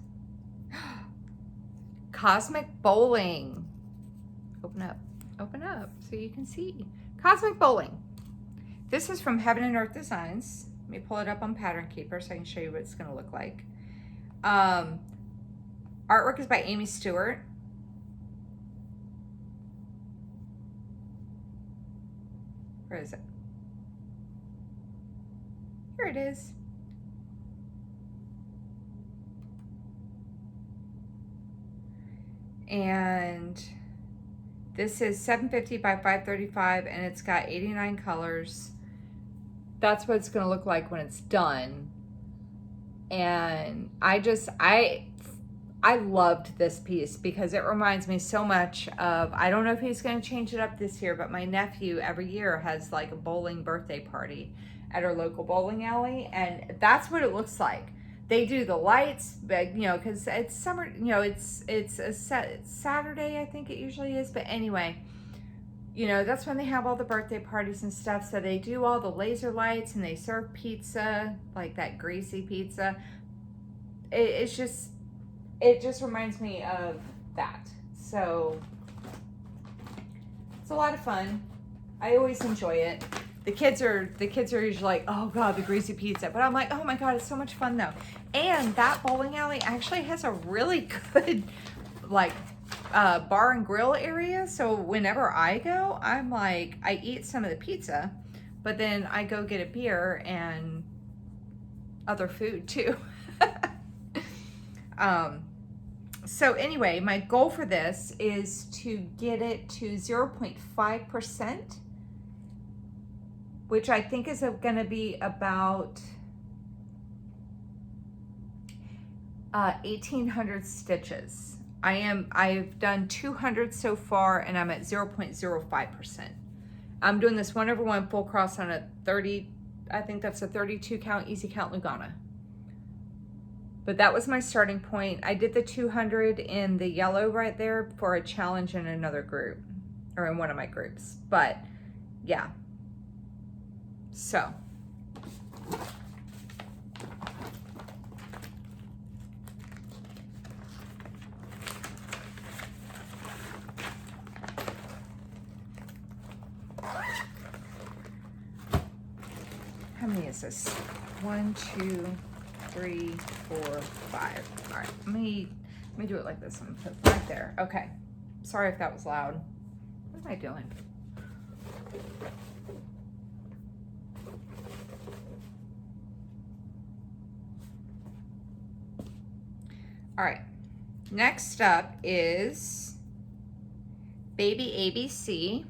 Cosmic Bowling. Open up so you can see. Cosmic Bowling. This is from Heaven and Earth Designs. Let me pull it up on Pattern Keeper so I can show you what it's going to look like. Artwork is by Amy Stewart. Where is it? Here it is. And this is 750 by 535 and it's got 89 colors. That's what it's going to look like when it's done. And I loved this piece because it reminds me so much of, I don't know if he's going to change it up this year, but my nephew every year has like a bowling birthday party at our local bowling alley, and that's what it looks like. They do the lights, but you know, because it's summer, you know, it's Saturday, I think it usually is, but anyway, you know, that's when they have all the birthday parties and stuff. So they do all the laser lights and they serve pizza, like that greasy pizza. It just reminds me of that. So it's a lot of fun. I always enjoy it. The kids are usually like, oh God, the greasy pizza. But I'm like, oh my God, it's so much fun though. And that bowling alley actually has a really good like bar and grill area. So whenever I go, I'm like, I eat some of the pizza, but then I go get a beer and other food too. So anyway, my goal for this is to get it to 0.5%, which I think is going to be about 1,800 stitches. I've done 200 so far and I'm at 0.05%. I'm doing this 1/1 full cross on a 30, I think that's a 32 count, easy count Lugana. But that was my starting point. I did the 200 in the yellow right there for a challenge in another group, or in one of my groups. But yeah, so. How many is this? 1, 2, 3, 4, 5. All right, let me do it like this. I'm gonna put it right there. Okay. Sorry if that was loud. What am I doing? All right. Next up is Baby ABC.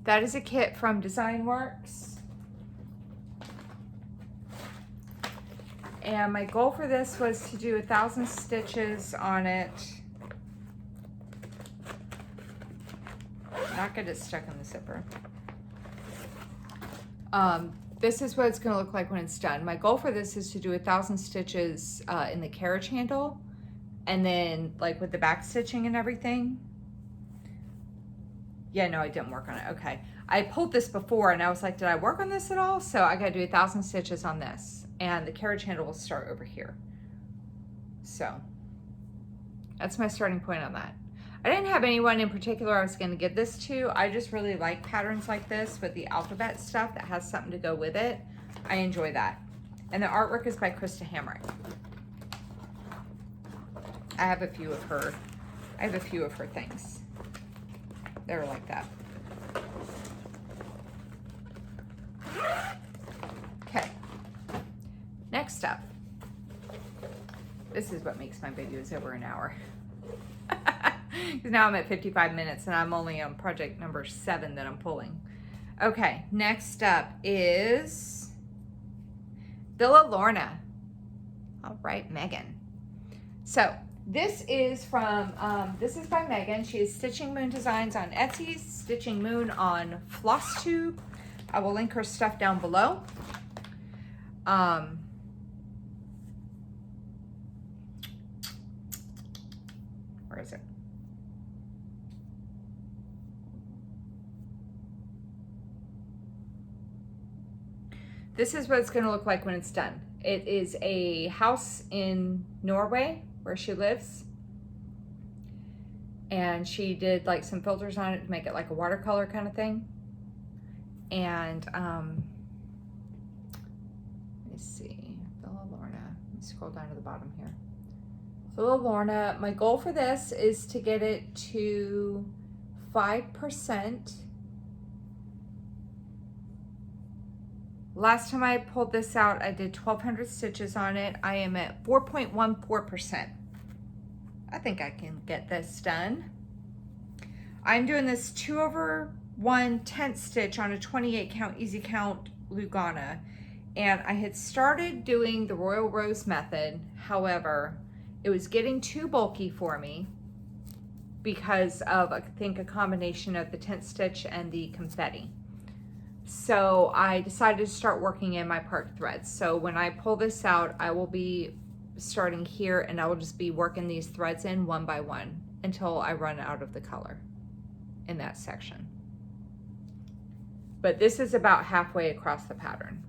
That is a kit from DesignWorks. And my goal for this was to do 1,000 stitches on it. Not get it stuck in the zipper. This is what it's going to look like when it's done. My goal for this is to do 1,000 stitches in the carriage handle, and then like with the back stitching and everything. Yeah, no, I didn't work on it. Okay. I pulled this before and I was like, did I work on this at all? So I got to do 1,000 stitches on this, and the carriage handle will start over here. So That's my starting point on that. I didn't have anyone in particular I was going to give this to. I just really like patterns like this with the alphabet stuff that has something to go with it. I enjoy that. And the artwork is by Krista Hamrick. I have a few of her things that are like that. Okay. Next up. This is what makes my videos over an hour. Because now I'm at 55 minutes and I'm only on project number 7 that I'm pulling. Okay, next up is Villa Lorna. All right, Megan. So this is from, this is by Megan. She is Stitching Moon Designs on Etsy, Stitching Moon on Flosstube. I will link her stuff down below. Where is it? This is what it's going to look like when it's done. It is a house in Norway where she lives. And she did like some filters on it to make it like a watercolor kind of thing. And let me see, Villa Lorna. Let me scroll down to the bottom here. Villa Lorna, my goal for this is to get it to 5%. Last time I pulled this out, I did 1,200 stitches on it. I am at 4.14%. I think I can get this done. I'm doing this 2/1/10 stitch on a 28 count easy count Lugana. And I had started doing the Royal Rose method. However, it was getting too bulky for me because of, I think, a combination of the 10th stitch and the confetti. So I decided to start working in my part threads. So when I pull this out, I will be starting here and I will just be working these threads in one by one until I run out of the color in that section. But this is about halfway across the pattern.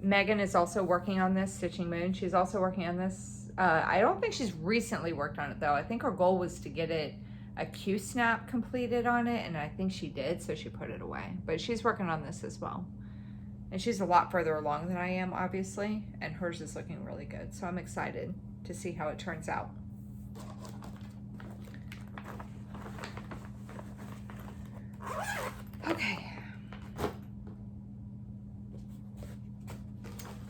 Megan is also working on this, Stitching Moon. She's also working on this. I don't think she's recently worked on it though. I think her goal was to get it a Q-snap completed on it, and I think she did, so she put it away. But she's working on this as well. And she's a lot further along than I am, obviously, and hers is looking really good. So I'm excited to see how it turns out. Okay.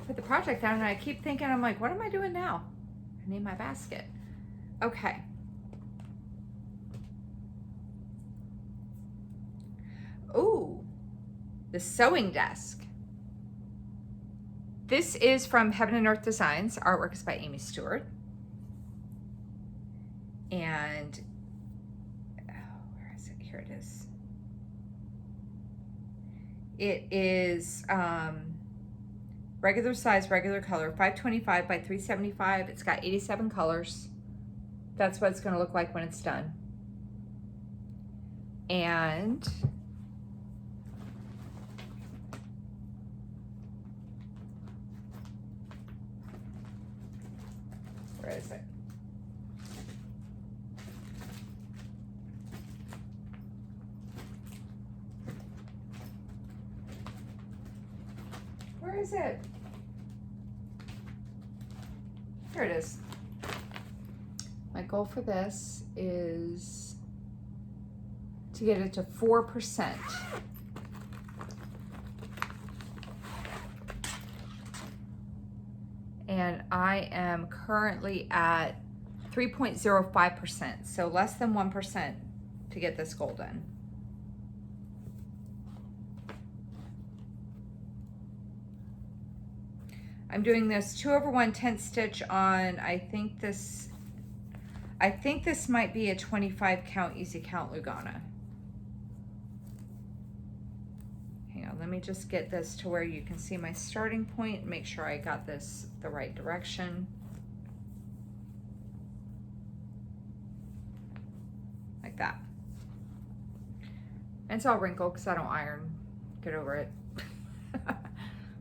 Put the project down, and I keep thinking, I'm like, what am I doing now? I need my basket. Okay. Ooh, the sewing desk. This is from Heaven and Earth Designs. Artwork is by Amy Stewart. And, oh, where is it? Here it is. It is regular size, regular color, 525 by 375. It's got 87 colors. That's what it's going to look like when it's done. And where is it? Where is it? Here it is. My goal for this is to get it to 4%. And I am currently at 3.05%, so less than 1% to get this goal done. I'm doing this 2/1/10 stitch on, I think this might be a 25 count easy count Lugana. Hang on, let me just get this to where you can see my starting point and make sure I got this the right direction. Like that. And it's all wrinkled because I don't iron. Get over it.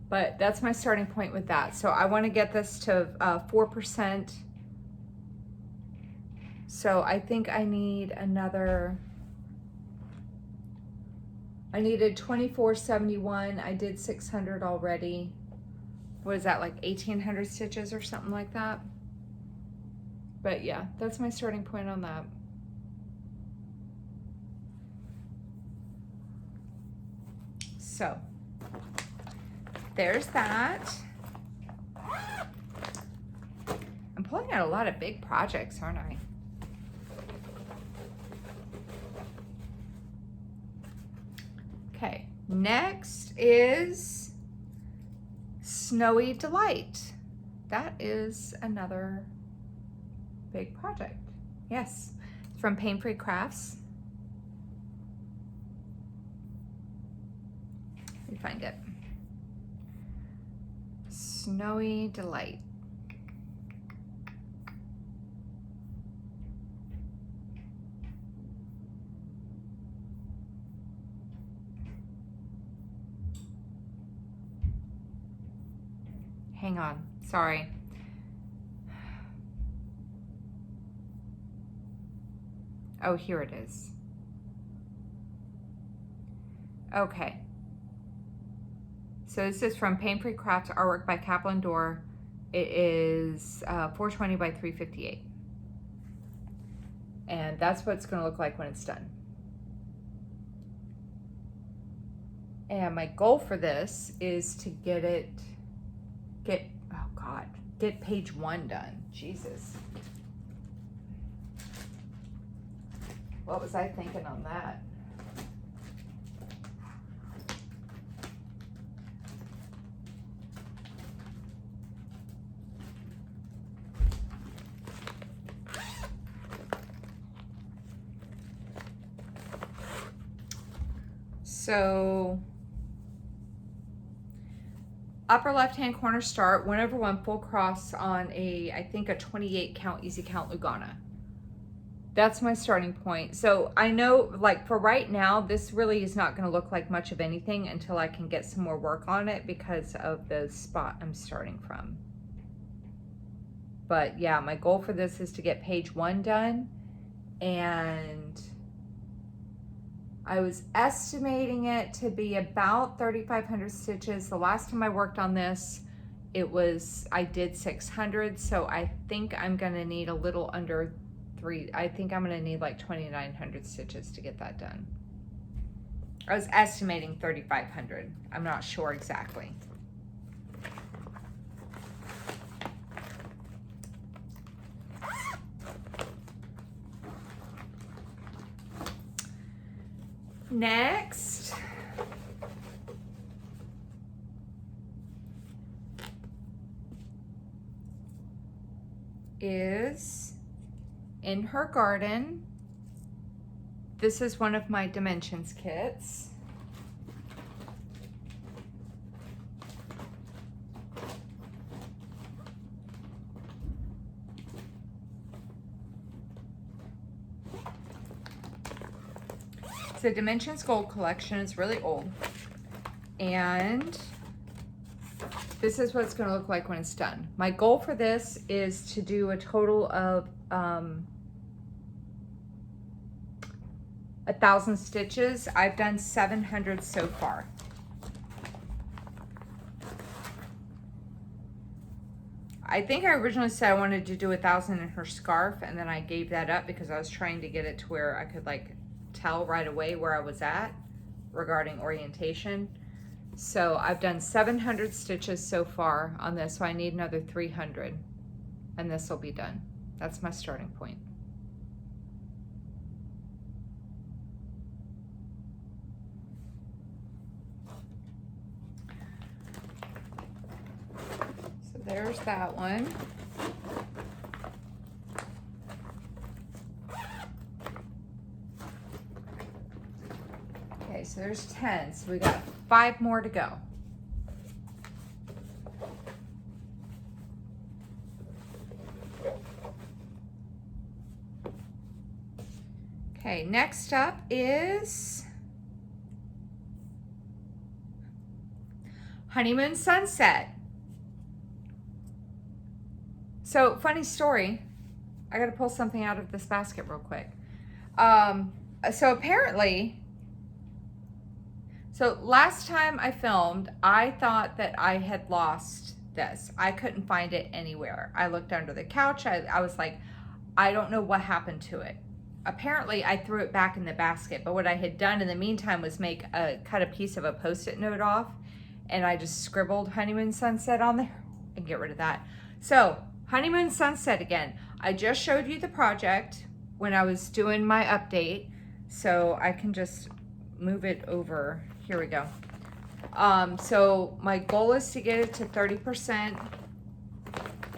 But that's my starting point with that. So I want to get this to 4%. So I think I need another, I needed 2471. I did 600 already. What is that, like 1800 stitches or something like that? But yeah, that's my starting point on that. So there's that. I'm pulling out a lot of big projects, aren't I? Okay, next is Snowy Delight. That is another big project. Yes, it's from Pain Free Crafts. Let me find it. Snowy Delight. Hang on, sorry. Oh, here it is. Okay. So this is from Pain Free Crafts, artwork by Kaplan Door. It is 420 by 358. And that's what it's going to look like when it's done. And my goal for this is to get page 1 done. Jesus. What was I thinking on that? So upper left hand corner start, 1/1 full cross on a, I think a 28 count easy count Lugana. That's my starting point. So I know, like, for right now, this really is not going to look like much of anything until I can get some more work on it because of the spot I'm starting from. But yeah, my goal for this is to get page 1 done, and I was estimating it to be about 3,500 stitches. The last time I worked on this, I did 600, so I think I'm gonna need a little under I think I'm gonna need like 2,900 stitches to get that done. I was estimating 3,500. I'm not sure exactly. Next is In Her Garden. This is one of my dimensions kits. It's a Dimensions Gold collection. It's really old. And this is what it's going to look like when it's done. My goal for this is to do a total of 1,000 stitches. I've done 700 so far. I think I originally said I wanted to do 1,000 in her scarf, and then I gave that up because I was trying to get it to where I could like tell right away where I was at regarding orientation. So I've done 700 stitches so far on this, so I need another 300 and this will be done. That's my starting point. So there's that one. Okay, so there's 10, so we got 5 more to go. Okay, next up is Honeymoon Sunset. So, funny story. I got to pull something out of this basket real quick. So apparently, last time I filmed, I thought that I had lost this. I couldn't find it anywhere. I looked under the couch. I was like, I don't know what happened to it. Apparently, I threw it back in the basket, but what I had done in the meantime was cut a piece of a Post-it note off, and I just scribbled Honeymoon Sunset on there and get rid of that. So, Honeymoon Sunset again. I just showed you the project when I was doing my update, so I can just move it over. Here we go. So my goal is to get it to 30%,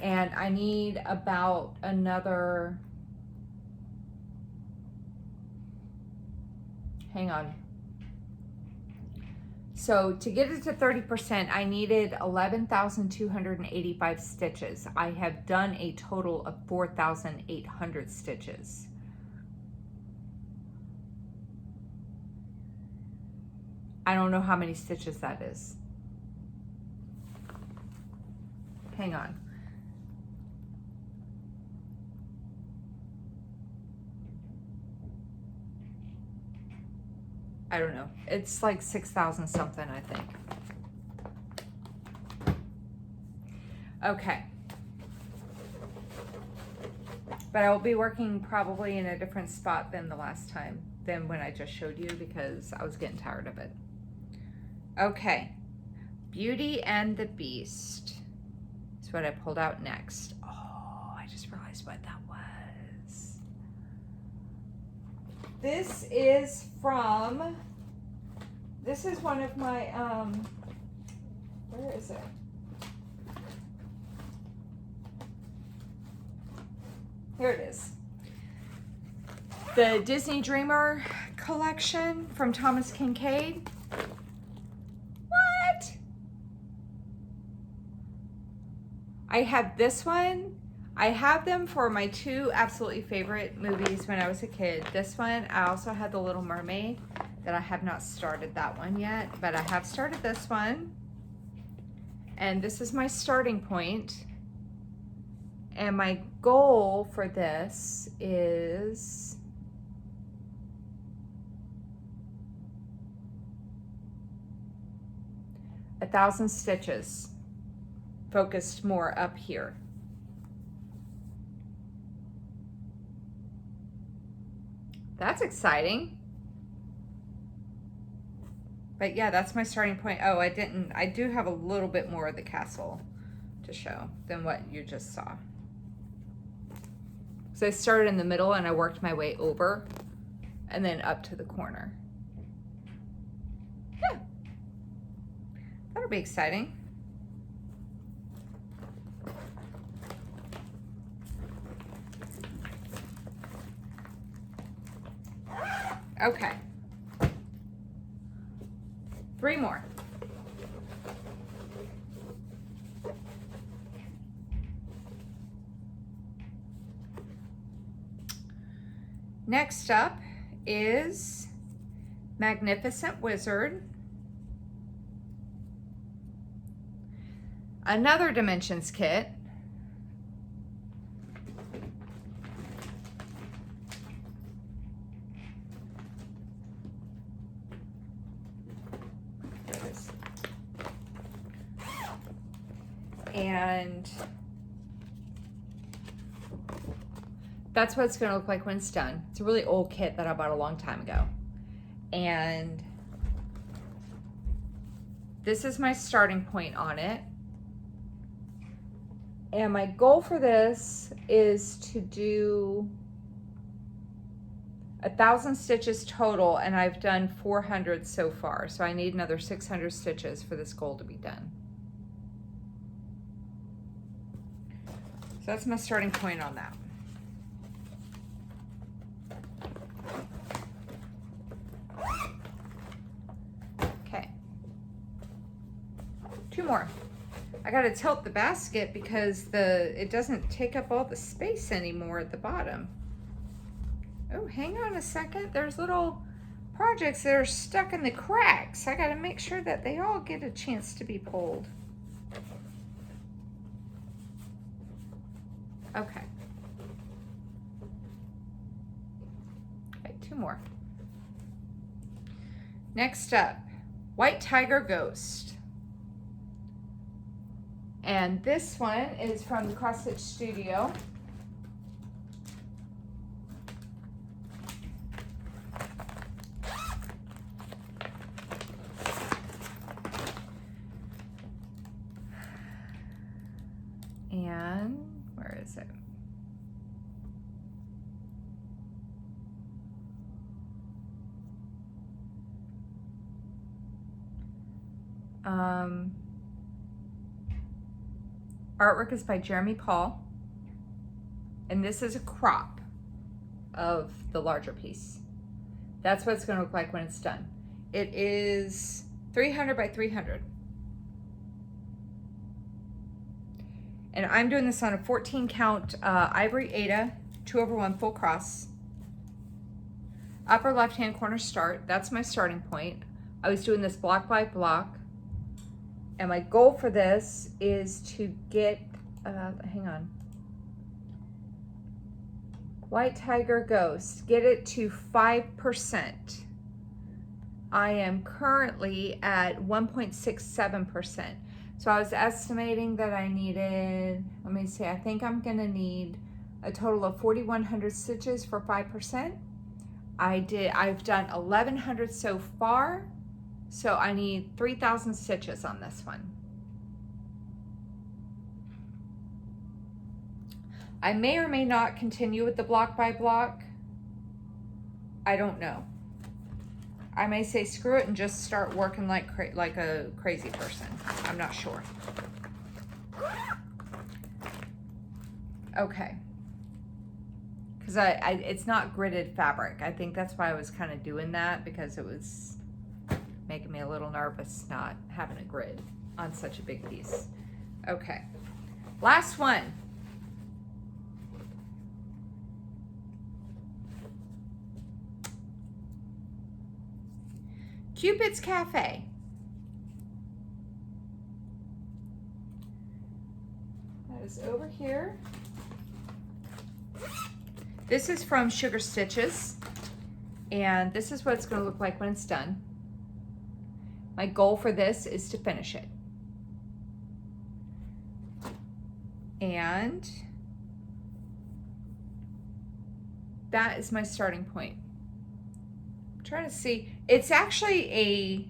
and I need about another, hang on. So to get it to 30%, I needed 11,285 stitches. I have done a total of 4,800 stitches. I don't know how many stitches that is. Hang on. I don't know. It's like 6,000 something, I think. Okay. But I will be working probably in a different spot than the last time, than when I just showed you, because I was getting tired of it. Okay. Beauty and the Beast is what I pulled out next. Oh, I just realized what that was. This is one of my, where is it? Here it is. The Disney Dreamer collection from Thomas Kincaid. What? I have this one. I have them for my two absolutely favorite movies when I was a kid. This one, I also had The Little Mermaid, that I have not started that one yet, but I have started this one. And this is my starting point. And my goal for this is a 1,000 stitches, focused more up here. That's exciting. But yeah, that's my starting point. Oh, I do have a little bit more of the castle to show than what you just saw. So I started in the middle and I worked my way over and then up to the corner. Yeah, that'll be exciting. Okay. 3 more. Next up is Magnificent Wizard. Another Dimensions kit. And that's what it's going to look like when it's done. It's a really old kit that I bought a long time ago. And this is my starting point on it. And my goal for this is to do 1,000 stitches total, and I've done 400 so far. So I need another 600 stitches for this goal to be done. So that's my starting point on that. Okay. 2 more. I gotta tilt the basket because it doesn't take up all the space anymore at the bottom. Oh, hang on a second. There's little projects that are stuck in the cracks. I got to make sure that they all get a chance to be pulled. Okay. Okay, 2 more. Next up, White Tiger Ghost. And this one is from the Cross Stitch Studio. And where is it? Artwork is by Jeremy Paul, and this is a crop of the larger piece. That's what it's going to look like when it's done. It is 300 by 300. And I'm doing this on a 14 count ivory Aida 2/1 full cross. Upper left hand corner start. That's my starting point. I was doing this block by block. And my goal for this is to get, hang on. White Tiger Ghost, get it to 5%. I am currently at 1.67%. So I was estimating that I needed, let me see, I think I'm gonna need a total of 4,100 stitches for 5%. I've done 1,100 so far, so I need 3,000 stitches on this one. I may or may not continue with the block by block. I don't know. I may say screw it and just start working like a crazy person. I'm not sure. Okay. Because it's not gridded fabric. I think that's why I was kind of doing that, because it was making me a little nervous not having a grid on such a big piece. Okay. Last one. Cupid's Cafe. That is over here. This is from Sugar Stitches, and this is what it's going to look like when it's done. My goal for this is to finish it. And that is my starting point. I'm trying to see. It's actually a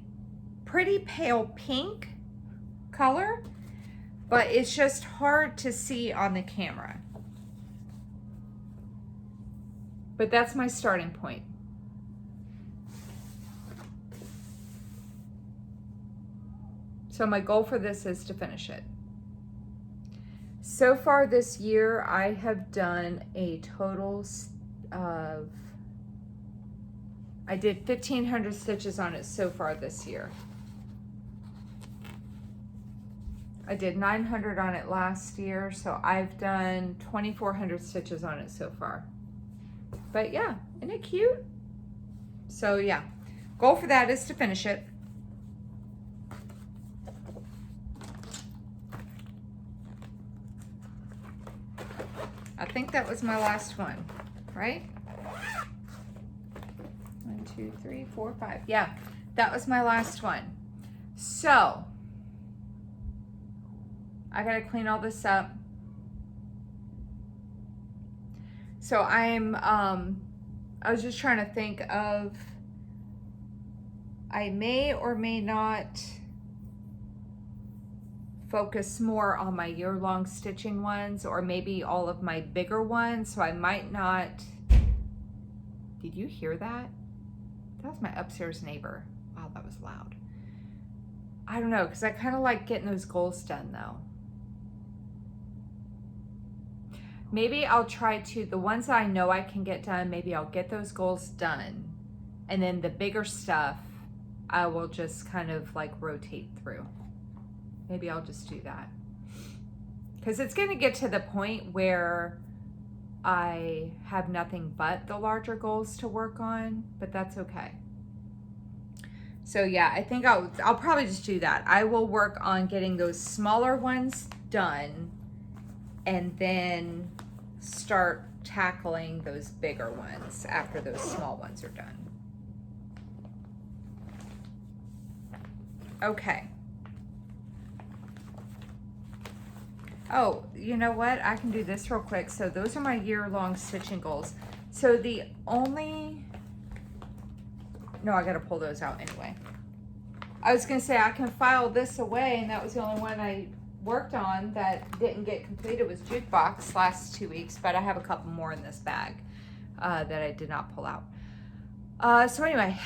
pretty pale pink color, but it's just hard to see on the camera. But that's my starting point. So my goal for this is to finish it. So far this year, I have done a total of, I did 1,500 stitches on it so far this year. I did 900 on it last year, so I've done 2,400 stitches on it so far. But yeah, isn't it cute? So yeah, goal for that is to finish it. I think that was my last one, right? 1, 2, 3, 4, 5. Yeah, that was my last one. So I gotta clean all this up. So I was just trying to think of, I may or may not focus more on my year-long stitching ones, or maybe all of my bigger ones. So I might not, did you hear that? That was my upstairs neighbor. Wow, that was loud. I don't know, because I kind of like getting those goals done though. Maybe I'll try to, the ones that I know I can get done, maybe I'll get those goals done. And then the bigger stuff, I will just kind of like rotate through. Maybe I'll just do that. Because it's going to get to the point where I have nothing but the larger goals to work on, but that's okay. So yeah, I think I'll probably just do that. I will work on getting those smaller ones done and then start tackling those bigger ones after those small ones are done. Okay. Oh, you know what? I can do this real quick. So those are my year-long stitching goals. So the only... No, I gotta pull those out anyway. I was gonna say I can file this away, and that was the only one I worked on that didn't get completed was Jukebox last 2 weeks, but I have a couple more in this bag that I did not pull out. So anyway,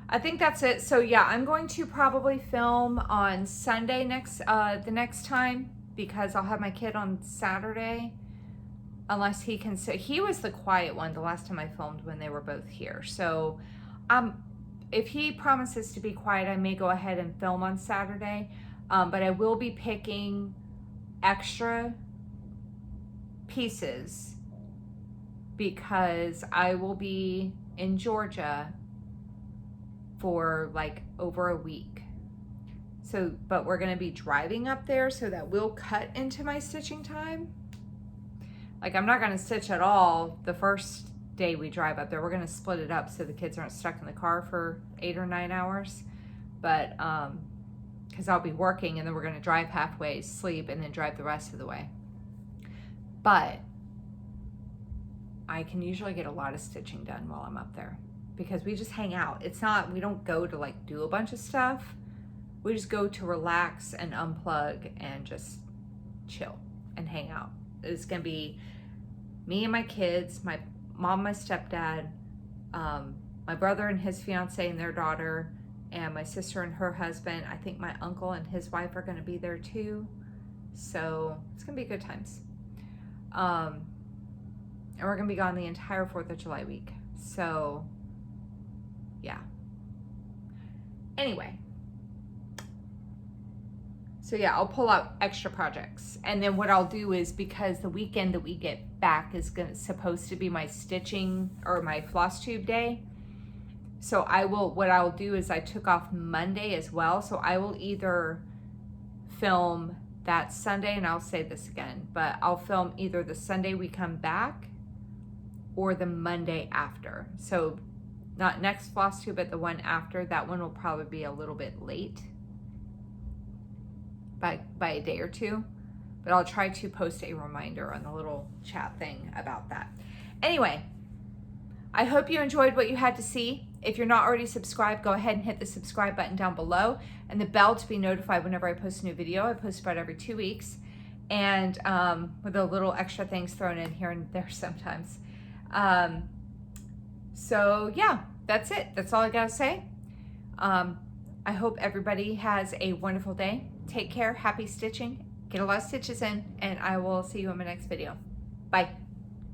I think that's it. So yeah, I'm going to probably film on Sunday the next time, because I'll have my kid on Saturday. Unless he can, so he was the quiet one the last time I filmed when they were both here. So if he promises to be quiet, I may go ahead and film on Saturday. But I will be picking extra pieces because I will be in Georgia for like over a week. So, but we're gonna be driving up there, so that will cut into my stitching time. Like, I'm not gonna stitch at all the first day we drive up there. We're gonna split it up so the kids aren't stuck in the car for 8 or 9 hours. But, because I'll be working, and then we're gonna drive halfway, sleep, and then drive the rest of the way. But I can usually get a lot of stitching done while I'm up there because we just hang out. It's not, we don't go to like do a bunch of stuff. We just go to relax and unplug and just chill and hang out. It's gonna be me and my kids, my mom, my stepdad, my brother and his fiance and their daughter, and my sister and her husband. I think my uncle and his wife are gonna be there too. So it's gonna be good times. And we're gonna be gone the entire 4th of July week. So yeah. Anyway. So yeah, I'll pull out extra projects. And then what I'll do is, because the weekend that we get back is supposed to be my stitching or my Flosstube day. So what I'll do is I took off Monday as well. So I will either film that Sunday, and I'll say this again, but I'll film either the Sunday we come back or the Monday after. So not next Flosstube, but the one after. That one will probably be a little bit late by a day or two, but I'll try to post a reminder on the little chat thing about that. Anyway, I hope you enjoyed what you had to see. If you're not already subscribed, go ahead and hit the subscribe button down below and the bell to be notified whenever I post a new video. I post about every 2 weeks, and with a little extra things thrown in here and there sometimes. So yeah, that's it. That's all I gotta say. I hope everybody has a wonderful day. Take care, happy stitching, get a lot of stitches in, and I will see you in my next video. Bye.